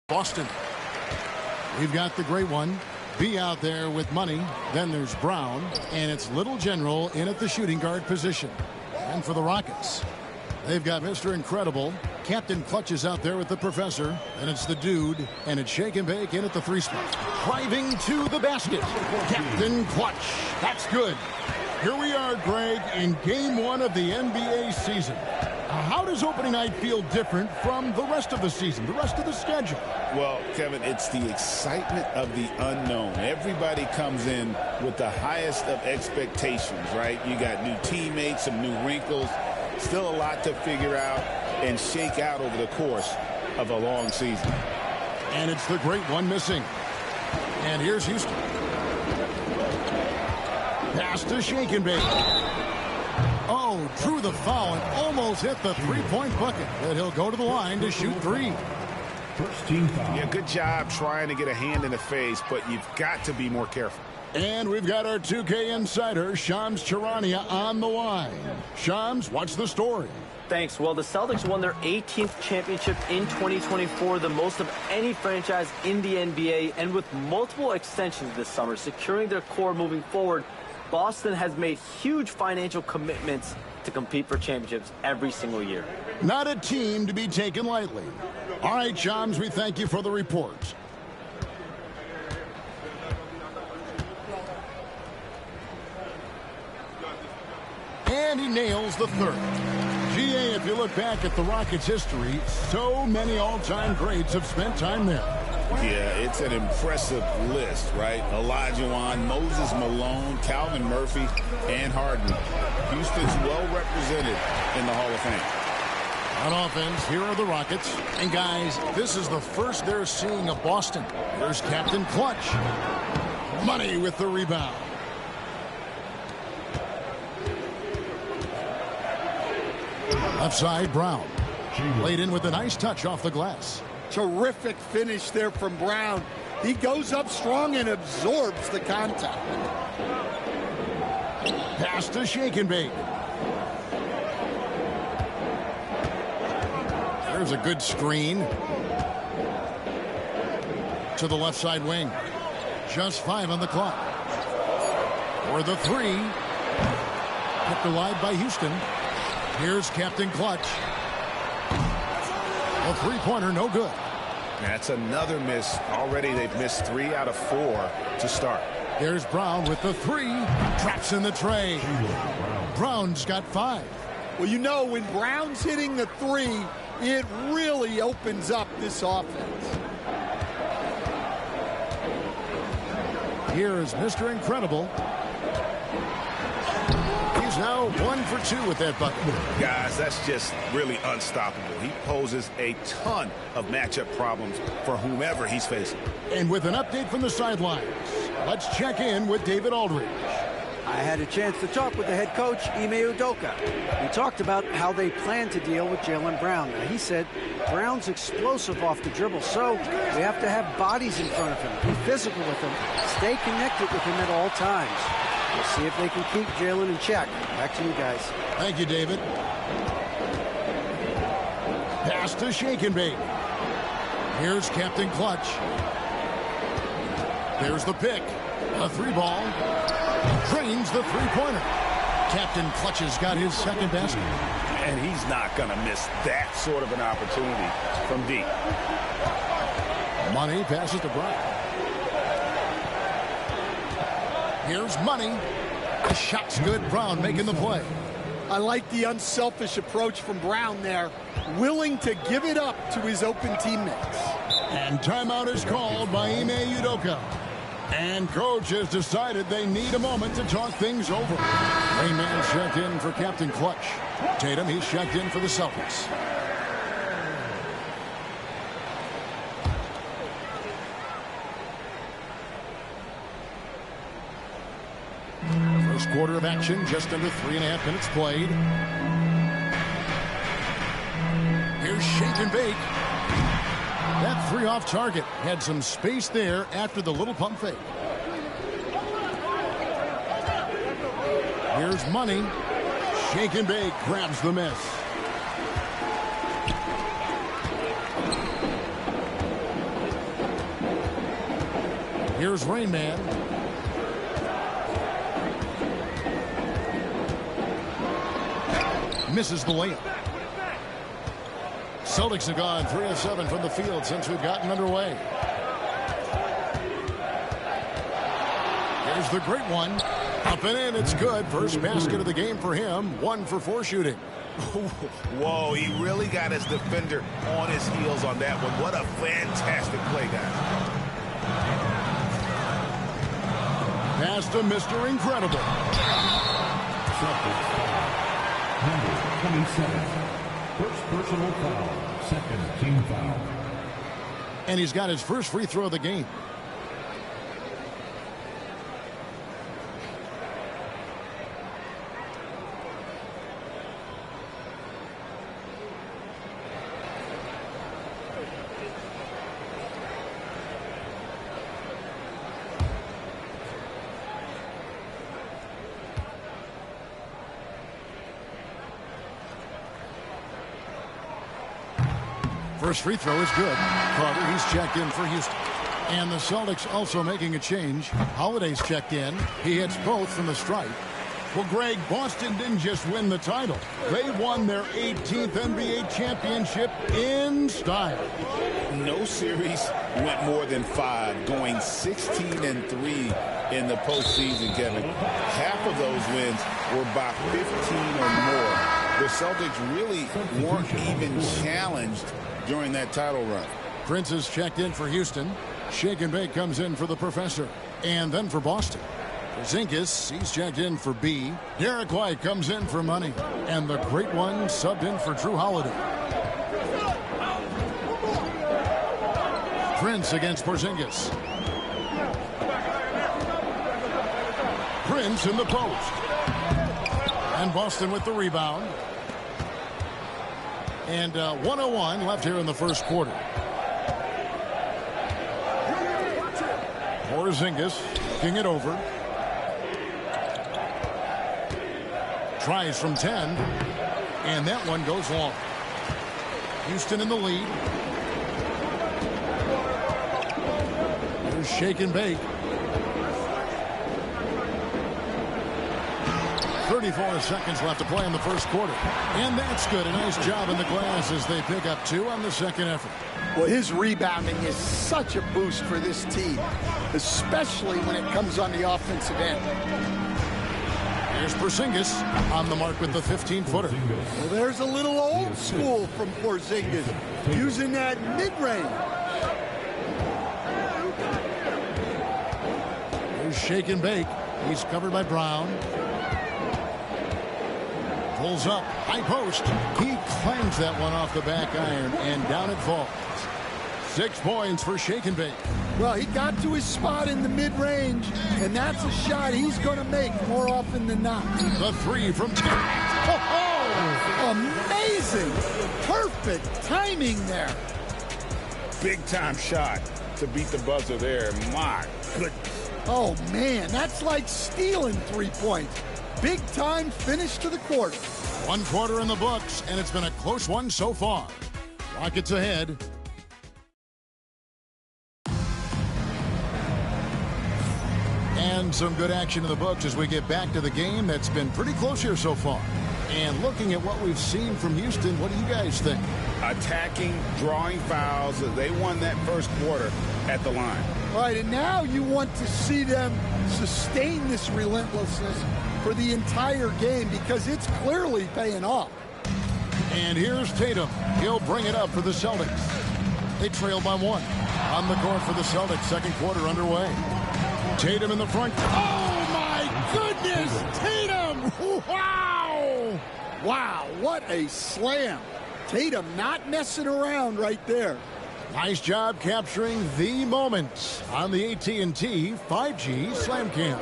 Boston. We've got the great one, B out there with money. Then there's Brown, and it's Little General in at the shooting guard position. And for the Rockets, they've got Mr. Incredible. Captain Clutch is out there with the Professor, and it's the Dude, and it's Shake and Bake in at the 3 spot. Driving to the basket, Captain Clutch. That's good. Here we are, Greg, in game 1 of the NBA season. How does opening night feel different from the rest of the season, the rest of the schedule? Well, Kevin, it's the excitement of the unknown. Everybody comes in with the highest of expectations, right? You got new teammates, some new wrinkles, still a lot to figure out and shake out over the course of a long season. And it's the great one missing. And here's Houston. Pass to Shake and Bake. Oh, drew the foul and almost hit the 3-point bucket. But he'll go to the line to shoot 3. First team foul. Yeah, good job trying to get a hand in the face, but you've got to be more careful. And we've got our 2K insider, Shams Charania, on the line. Shams, what's the story? Thanks. Well, the Celtics won their 18th championship in 2024, the most of any franchise in the NBA, and with multiple extensions this summer, securing their core moving forward. Boston has made huge financial commitments to compete for championships every single year. Not a team to be taken lightly. All right, Shams, we thank you for the report. And he nails the 3rd. GA, if you look back at the Rockets' history, so many all-time greats have spent time there. Yeah, it's an impressive list, right? Olajuwon, Moses Malone, Calvin Murphy, and Harden. Houston's well represented in the Hall of Fame. On offense, here are the Rockets. And guys, this is the first they're seeing of Boston. Here's Captain Clutch. Money with the rebound. Left side, Brown. Laid in with a nice touch off the glass. Terrific finish there from Brown. He goes up strong and absorbs the contact. Pass to Shake and Bake. There's a good screen. To the left side wing. Just 5 on the clock. For the 3. Kept alive by Houston. Here's Captain Clutch. A three-pointer, no good. That's another miss. Already they've missed 3 out of 4 to start. Here's Brown with the 3. Traps in the tray. Brown's got 5. Well, you know, when Brown's hitting the 3, it really opens up this offense. Here is Mr. Incredible. He's now 1 for 2 with that bucket. Guys, that's just really unstoppable. He poses a ton of matchup problems for whomever he's facing. And with an update from the sidelines, let's check in with David Aldridge. I had a chance to talk with the head coach, Ime Udoka. We talked about how they plan to deal with Jaylen Brown. Now, he said Brown's explosive off the dribble, so we have to have bodies in front of him, be physical with him, stay connected with him at all times. We'll see if they can keep Jaylen in check. Back to you guys. Thank you, David. Pass to Shake and Bake. Here's Captain Clutch. There's the pick. A 3-ball. Drains the 3-pointer. Captain Clutch has got his second basket. And he's not going to miss that sort of an opportunity from deep. Money passes to Brown. Here's Money. The shot's good. Brown making the play. I like the unselfish approach from Brown there. Willing to give it up to his open teammates. And timeout is called by Ime Udoka. And coach has decided they need a moment to talk things over. Rainman checked in for Captain Clutch. Tatum, he's checked in for the Celtics. First quarter of action, just under 3.5 minutes played. Here's Shake and Bake. That 3 off target. Had some space there after the little pump fake. Here's Money. Shake and Bake grabs the miss. Here's Rainman. Misses the layup. Celtics have gone 3 of 7 from the field since we've gotten underway. Here's the great one. Up and in, it's good. First basket of the game for him. 1 for 4 shooting. Whoa, he really got his defender on his heels on that one. What a fantastic play, guys. Pass to Mr. Incredible. Number 27. First personal foul, second team foul. And he's got his first free throw of the game. First free throw is good. Carter, he's checked in for Houston. And the Celtics also making a change. Holiday's checked in. He hits both from the stripe. Well, Greg, Boston didn't just win the title. They won their 18th NBA championship in style. No series went more than 5, going 16-3 in the postseason, Kevin. Half of those wins were by 15 or more. The Celtics really weren't even challenged during that title run. Prince is checked in for Houston. Shake and Bake comes in for the professor. And then for Boston. Porzingis, he's checked in for B. Derek White comes in for money. And the great one subbed in for Drew Holiday. Prince against Porzingis. Prince in the post. And Boston with the rebound. And 1:01 left here in the first quarter. Porzingis kicking it over. Tries from 10. And that one goes long. Houston in the lead. Here's shake and bake. 34 seconds left to play in the first quarter. And that's good. A nice job in the glass as they pick up 2 on the second effort. Well, his rebounding is such a boost for this team, especially when it comes on the offensive end. Here's Porzingis on the mark with the 15-footer. Well, there's a little old school from Porzingis, using that mid-range. Here's shake and bake. He's covered by Brown. Pulls up, high post. He clangs that one off the back iron, and down it falls. 6 points for shake and bake. Well, he got to his spot in the mid-range, and that's a shot he's going to make more often than not. The 3 from 10. Oh, amazing. Perfect timing there. Big time shot to beat the buzzer there. My goodness. Oh, man, that's like stealing 3 points. Big time finish to the quarter. 1 quarter in the books, and it's been a close one so far. Rockets ahead. And some good action in the books as we get back to the game that's been pretty close here so far. And looking at what we've seen from Houston, what do you guys think? Attacking, drawing fouls. They won that first quarter at the line. Right, and now you want to see them sustain this relentlessness for the entire game because it's clearly paying off. And here's Tatum. He'll bring it up for the Celtics. They trail by 1. On the court for the Celtics, second quarter underway. Tatum in the front. Oh, my goodness! Tatum! Wow! Wow, what a slam. Tatum not messing around right there. Nice job capturing the moment on the AT&T 5G Slam Cam.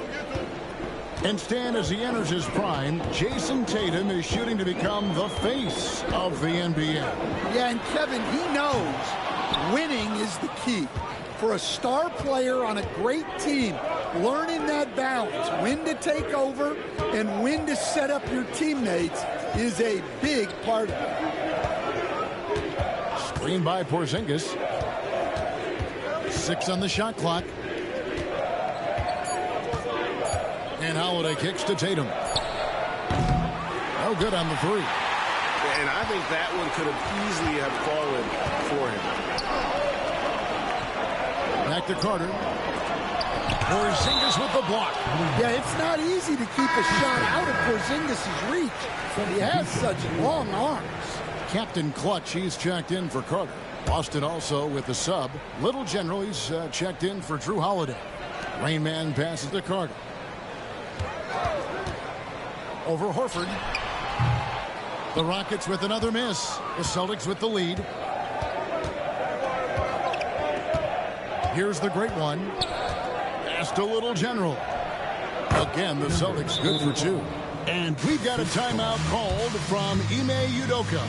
And Stan, as he enters his prime, Jason Tatum is shooting to become the face of the NBA. Yeah, and Kevin, he knows winning is the key. For a star player on a great team, learning that balance, when to take over and when to set up your teammates is a big part of it. Screen by Porzingis. 6 on the shot clock. And Holiday kicks to Tatum. Oh, good on the 3. And I think that one could have easily have fallen for him. Back to Carter. Porzingis with the block. Yeah, it's not easy to keep a shot out of Porzingis' reach. He has such long arms. Captain Clutch, he's checked in for Carter. Boston also with the sub. Little General, he's checked in for Drew Holiday. Rain Man passes to Carter. Over Horford. The Rockets with another miss. The Celtics with the lead. Here's the great one. Pass to Little General. Again, the Celtics good for 2. And we've got a timeout called from Ime Udoka.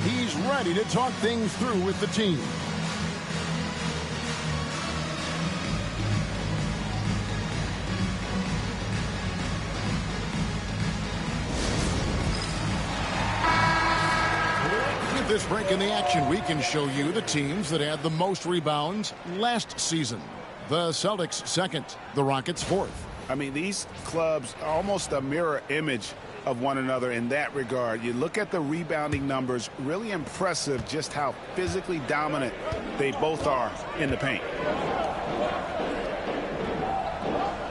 He's ready to talk things through with the team. With this break in the action, we can show you the teams that had the most rebounds last season. The Celtics second, the Rockets fourth. I mean, these clubs are almost a mirror image of one another in that regard. You look at the rebounding numbers, really impressive just how physically dominant they both are in the paint.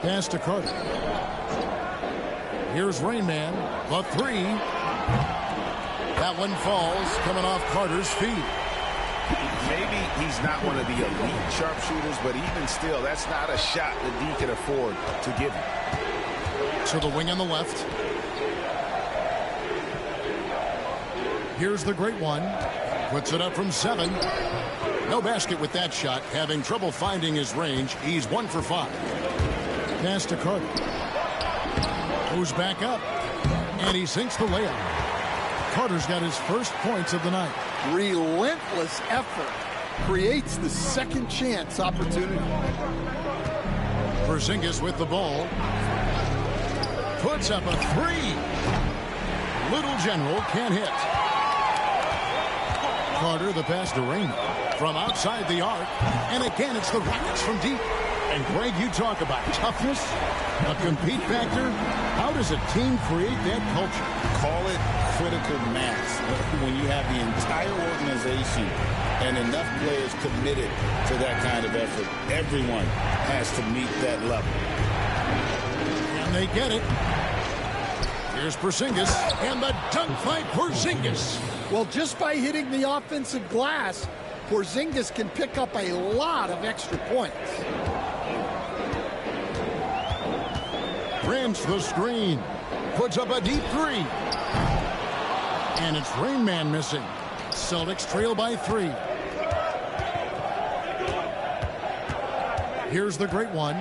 Pass to Carter. Here's Rain Man, the 3. That one falls, coming off Carter's feet. maybe he's not one of the elite sharpshooters, but even still, that's not a shot that D can afford to give him. To the wing on the left. Here's the great one. Puts it up from 7. No basket with that shot. Having trouble finding his range. He's 1 for 5. Pass to Carter. Goes back up. And he sinks the layup. Carter's got his first points of the night. Relentless effort creates the second chance opportunity. Porzingis with the ball. Puts up a 3. Little General can't hit. Carter, the pass to Raymond from outside the arc. And again, it's the Rockets from deep. And Greg, you talk about toughness, a compete factor. How does a team create that culture? Call it critical mass. When you have the entire organization and enough players committed to that kind of effort, everyone has to meet that level. And they get it. Here's Porzingis, and the dunk by Porzingis. Well, just by hitting the offensive glass, Porzingis can pick up a lot of extra points. Prince the screen. Puts up a deep 3. And it's Rain Man missing. Celtics trail by 3. Here's the great one.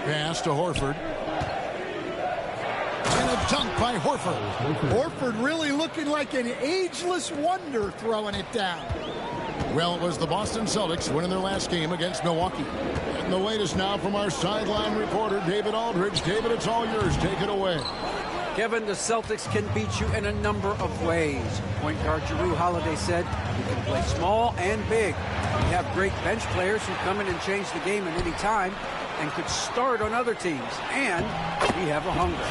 Pass to Horford. And a dunk by Horford. Horford really looking like an ageless wonder throwing it down. Well, it was the Boston Celtics winning their last game against Milwaukee. And the latest now from our sideline reporter, David Aldridge. David, it's all yours. Take it away. Kevin, the Celtics can beat you in a number of ways. Point guard Jrue Holiday said, "You can play small and big. We have great bench players who come in and change the game at any time and could start on other teams. And we have a hunger."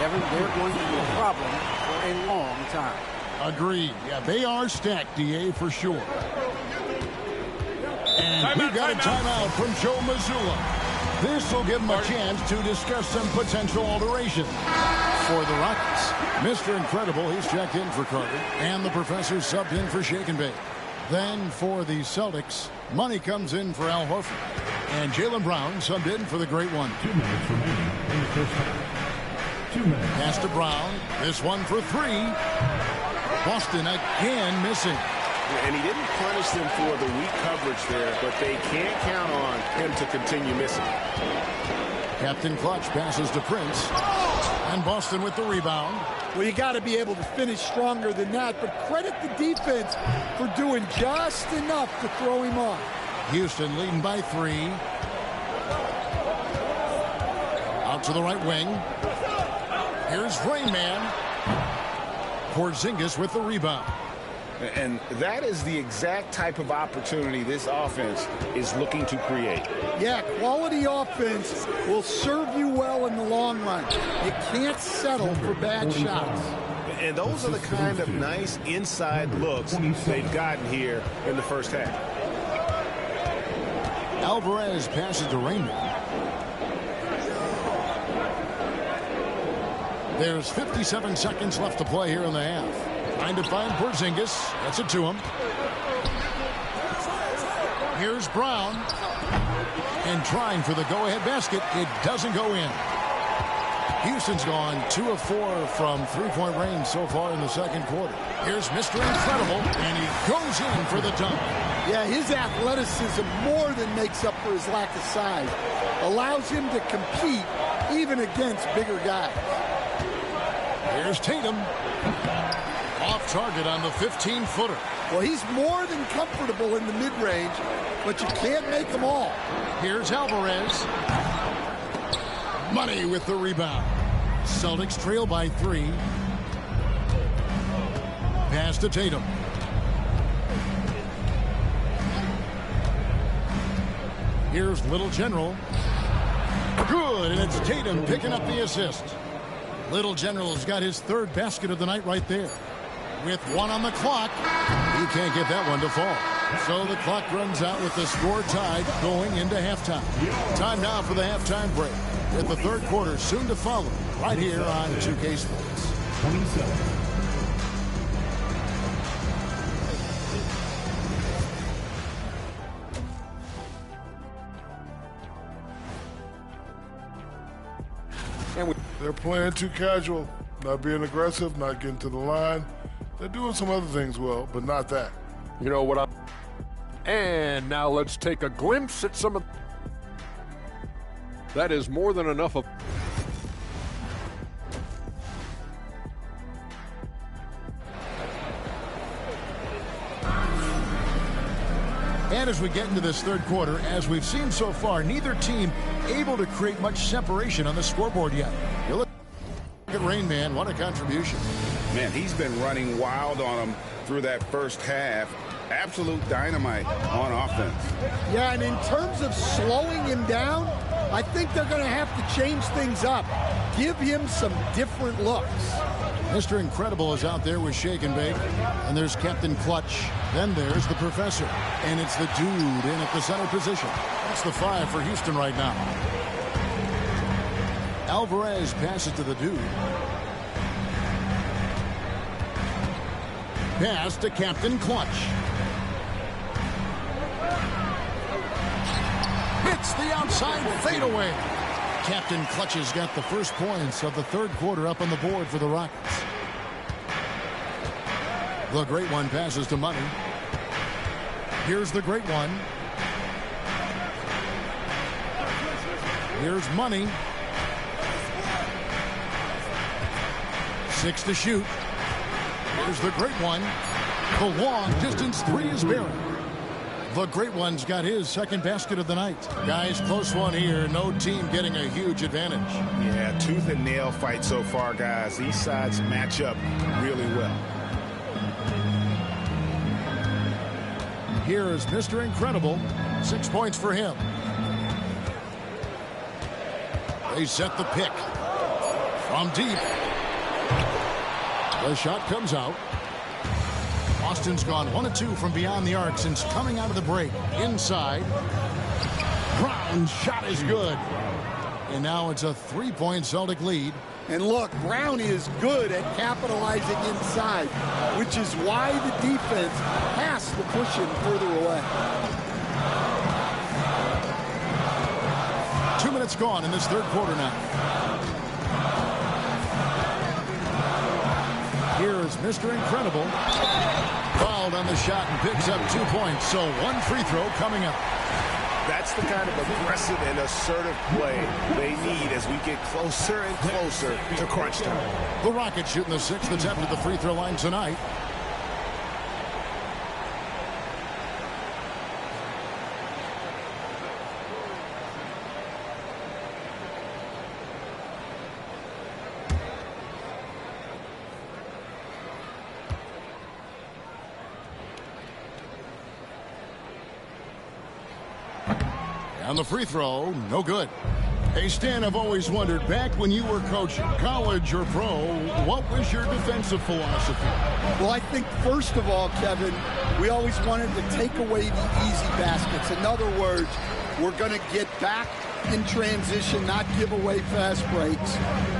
Kevin, they're going to be a problem for a long time. Agreed. Yeah, they are stacked, DA, for sure. And we got a timeout from Joe Mazzulla. This will give him a chance to discuss some potential alteration for the Rockets. Mr. Incredible, he's checked in for Carter, and the professor subbed in for Shake and Bake. Then for the Celtics, Money comes in for Al Horford, and Jaylen Brown subbed in for the great one. 2 minutes remaining in the first half. 2 minutes. Pass to Brown. This one for 3. Boston again missing. And he didn't punish them for the weak coverage there, but they can't count on him to continue missing. Captain Clutch passes to Prince. And Boston with the rebound. Well, you got to be able to finish stronger than that, but credit the defense for doing just enough to throw him off. Houston leading by 3. Out to the right wing. Here's Rain Man. Porzingis with the rebound. And that is the exact type of opportunity this offense is looking to create. Yeah, quality offense will serve you well in the long run. You can't settle for bad shots. And those are the kind of nice inside looks they've gotten here in the first half. Alvarez passes to Raymond. There's 57 seconds left to play here in the half. Trying to find Porzingis. That's it to him. Here's Brown. And trying for the go-ahead basket. It doesn't go in. Houston's gone 2 of 4 from three-point range so far in the second quarter. Here's Mr. Incredible. And he goes in for the dunk. Yeah, his athleticism more than makes up for his lack of size. Allows him to compete even against bigger guys. Here's Tatum. Off target on the 15-footer. Well, he's more than comfortable in the mid-range, but you can't make them all. Here's Alvarez. Money with the rebound. Celtics trail by 3. Pass to Tatum. Here's Little General. Good, and it's Tatum picking up the assist. Little General's got his 3rd basket of the night right there. With 1 on the clock, he can't get that one to fall. So the clock runs out with the score tied going into halftime. Time now for the halftime break, with the 3rd quarter soon to follow right here on 2K Sports. 27. And they're playing too casual, not being aggressive, not getting to the line. They're doing some other things well, but not that. You know what? And now let's take a glimpse at some of. That is more than enough of. And as we get into this third quarter, as we've seen so far, neither team able to create much separation on the scoreboard yet. You look at Rain Man, what a contribution. Man, he's been running wild on him through that first half. Absolute dynamite on offense. Yeah, and in terms of slowing him down, I think they're going to have to change things up. Give him some different looks. Mr. Incredible is out there with Shake and Bake. And there's Captain Clutch. Then there's the Professor. And it's the dude in at the center position. That's the 5 for Houston right now. Alvarez passes to the dude. Pass to Captain Clutch. Hits the outside fadeaway. Captain Clutch has got the first points of the third quarter up on the board for the Rockets. The great one passes to Money. Here's the great one. Here's Money. 6 to shoot. Here's the great one. The long distance 3 is buried. The great one's got his second basket of the night. Guys, close one here. No team getting a huge advantage. Yeah, tooth and nail fight so far, guys. These sides match up really well. Here is Mr. Incredible. 6 points for him. They set the pick. From deep. The shot comes out. Austin's gone 1 of 2 from beyond the arc since coming out of the break. Inside. Brown's shot is good. And now it's a 3-point Celtic lead. And look, Brown is good at capitalizing inside, which is why the defense has to push him further away. 2 minutes gone in this third quarter now. Here is Mr. Incredible. Fouled on the shot and picks up 2 points. So 1 free throw coming up. That's the kind of aggressive and assertive play they need as we get closer and closer to crunch time. The Rockets shooting the 6th attempt at the free throw line tonight. On the free throw, no good. Hey, Stan, I've always wondered, back when you were coaching, college or pro, what was your defensive philosophy? Well, I think, first of all, Kevin, we always wanted to take away the easy baskets. In other words, we're going to get back in transition, not give away fast breaks.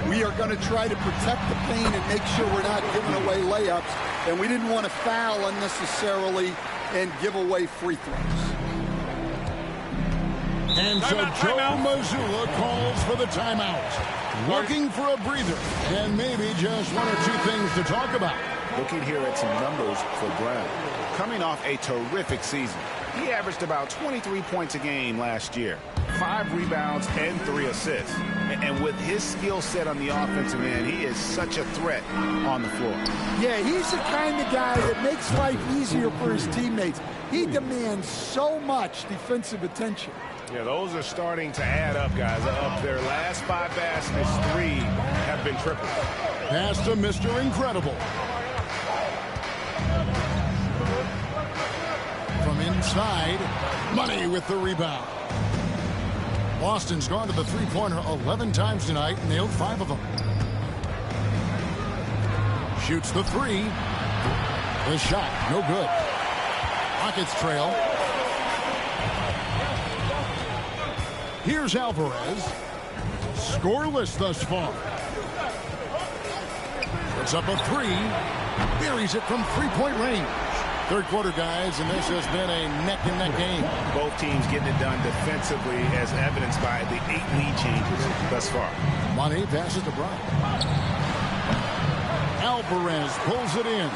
We are going to try to protect the paint and make sure we're not giving away layups. And we didn't want to foul unnecessarily and give away free throws. And so Joe Mazzulla calls for the timeout. Looking for a breather and maybe just 1 or 2 things to talk about. Looking here at some numbers for Brown. Coming off a terrific season. He averaged about 23 points a game last year. 5 rebounds and 3 assists. And with his skill set on the offensive end, he is such a threat on the floor. Yeah, he's the kind of guy that makes life easier for his teammates. He demands so much defensive attention. Yeah, those are starting to add up, guys. Of their last 5 baskets, 3 have been triple. Pass to Mr. Incredible. From inside, Money with the rebound. Boston's gone to the three-pointer 11 times tonight, nailed 5 of them. Shoots the 3. The shot, no good. Rockets trail. Here's Alvarez. Scoreless thus far. Puts up a 3. Buries it from 3-point range. Third quarter, guys, and this has been a neck-and-neck game. Both teams getting it done defensively, as evidenced by the 8 lead changes thus far. Money passes to Bryant. Alvarez pulls it in.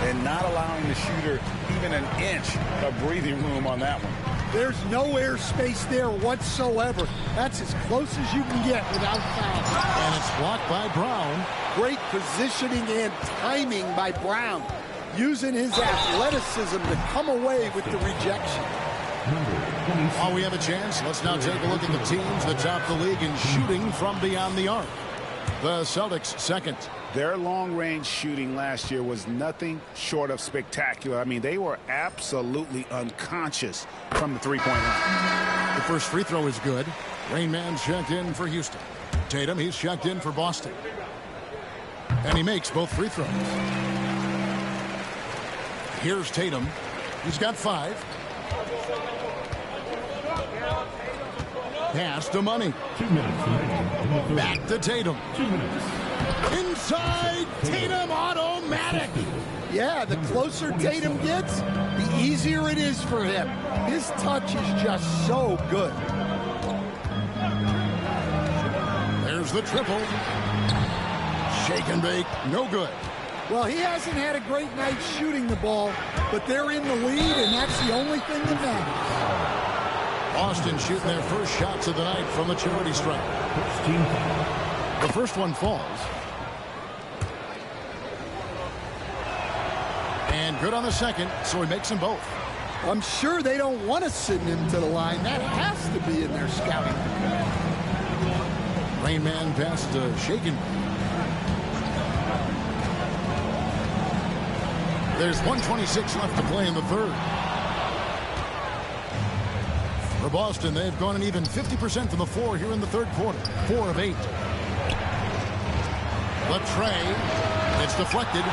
And not allowing the shooter even an inch of breathing room on that one. There's no air space there whatsoever. That's as close as you can get without foul. And it's blocked by Brown. Great positioning and timing by Brown, using his athleticism to come away with the rejection. While we have a chance, let's now take a look at the teams that top the league in shooting from beyond the arc. The Celtics second. Their long-range shooting last year was nothing short of spectacular. I mean, they were absolutely unconscious from the three-point line. The first free throw is good. Rain Man's checked in for Houston. Tatum, he's checked in for Boston. And he makes both free throws. Here's Tatum. He's got 5. Pass to Money. 2 minutes. Back to Tatum. 2 minutes. Inside, Tatum automatic. Yeah, the closer Tatum gets, the easier it is for him. His touch is just so good. There's the triple. Shake and bake, no good. Well, he hasn't had a great night shooting the ball, but they're in the lead, and that's the only thing that matters. Boston shooting their first shots of the night from the charity stripe. The first one falls. And good on the second, so he makes them both. I'm sure they don't want to send him to the line. That has to be in their scouting. Rain Man passes to Shakin. There's 1:26 left to play in the third. For Boston, they've gone an even 50% from the floor here in the third quarter. 4 of 8. The tray. It's deflected.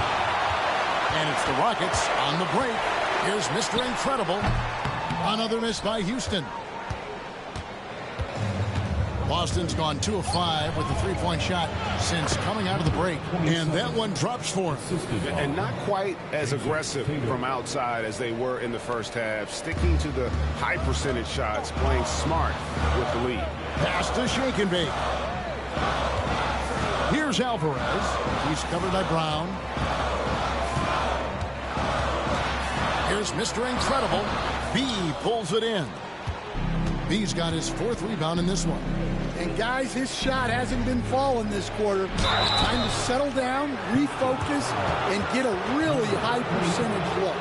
And it's the Rockets on the break. Here's Mr. Incredible. Another miss by Houston. Boston's gone 2 of 5 with the three-point shot since coming out of the break. And that one drops for him. And not quite as aggressive from outside as they were in the first half. Sticking to the high percentage shots, playing smart with the lead. Pass to Shake and Bake. Here's Alvarez. He's covered by Brown. Here's Mr. Incredible. B pulls it in. B's got his 4th rebound in this one. And guys, his shot hasn't been falling this quarter. Time to settle down, refocus, and get a really high percentage look.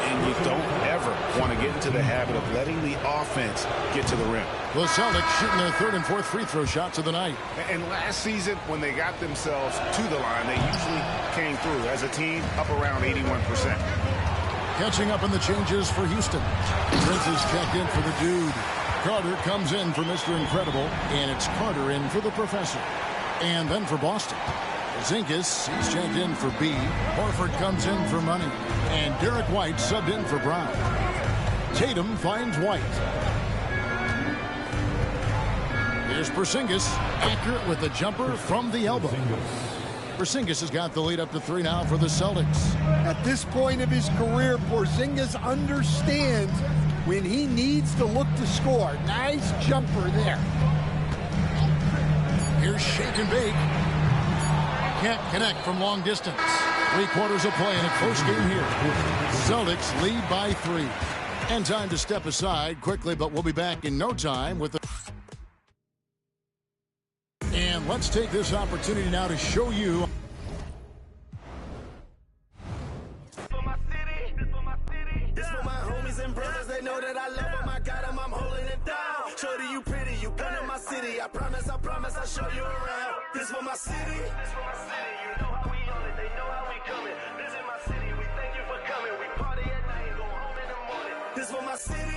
And you don't ever want to get into the habit of letting the offense get to the rim. The Celtics shooting their 3rd and 4th free throw shots of the night. And last season, when they got themselves to the line, they usually came through as a team up around 81%. Catching up on the changes for Houston. Prince is checked in for the dude. Carter comes in for Mr. Incredible, and it's Carter in for the Professor. And then for Boston, Zinkas, he's checked in for B. Horford comes in for Money. And Derek White subbed in for Brown. Tatum finds White. Here's Porzingis, accurate with the jumper from the elbow. Porzingis has got the lead up to 3 now for the Celtics. At this point of his career, Porzingis understands when he needs to look to score. Nice jumper there. Here's Shake and Bake. Can't connect from long distance. 3 quarters of play in a close game here. Celtics lead by 3. And time to step aside quickly, but we'll be back in no time with the... And let's take this opportunity now to show you... This for my homies and brothers, they know that I love them. I got them, I'm holding it down. Shorty, you pretty, you come to my city. I promise, I'll show you around. This for my city. This for my city, you know how we on it, they know how we coming. This is my city, we thank you for coming. We party at night and go home in the morning. This for my city.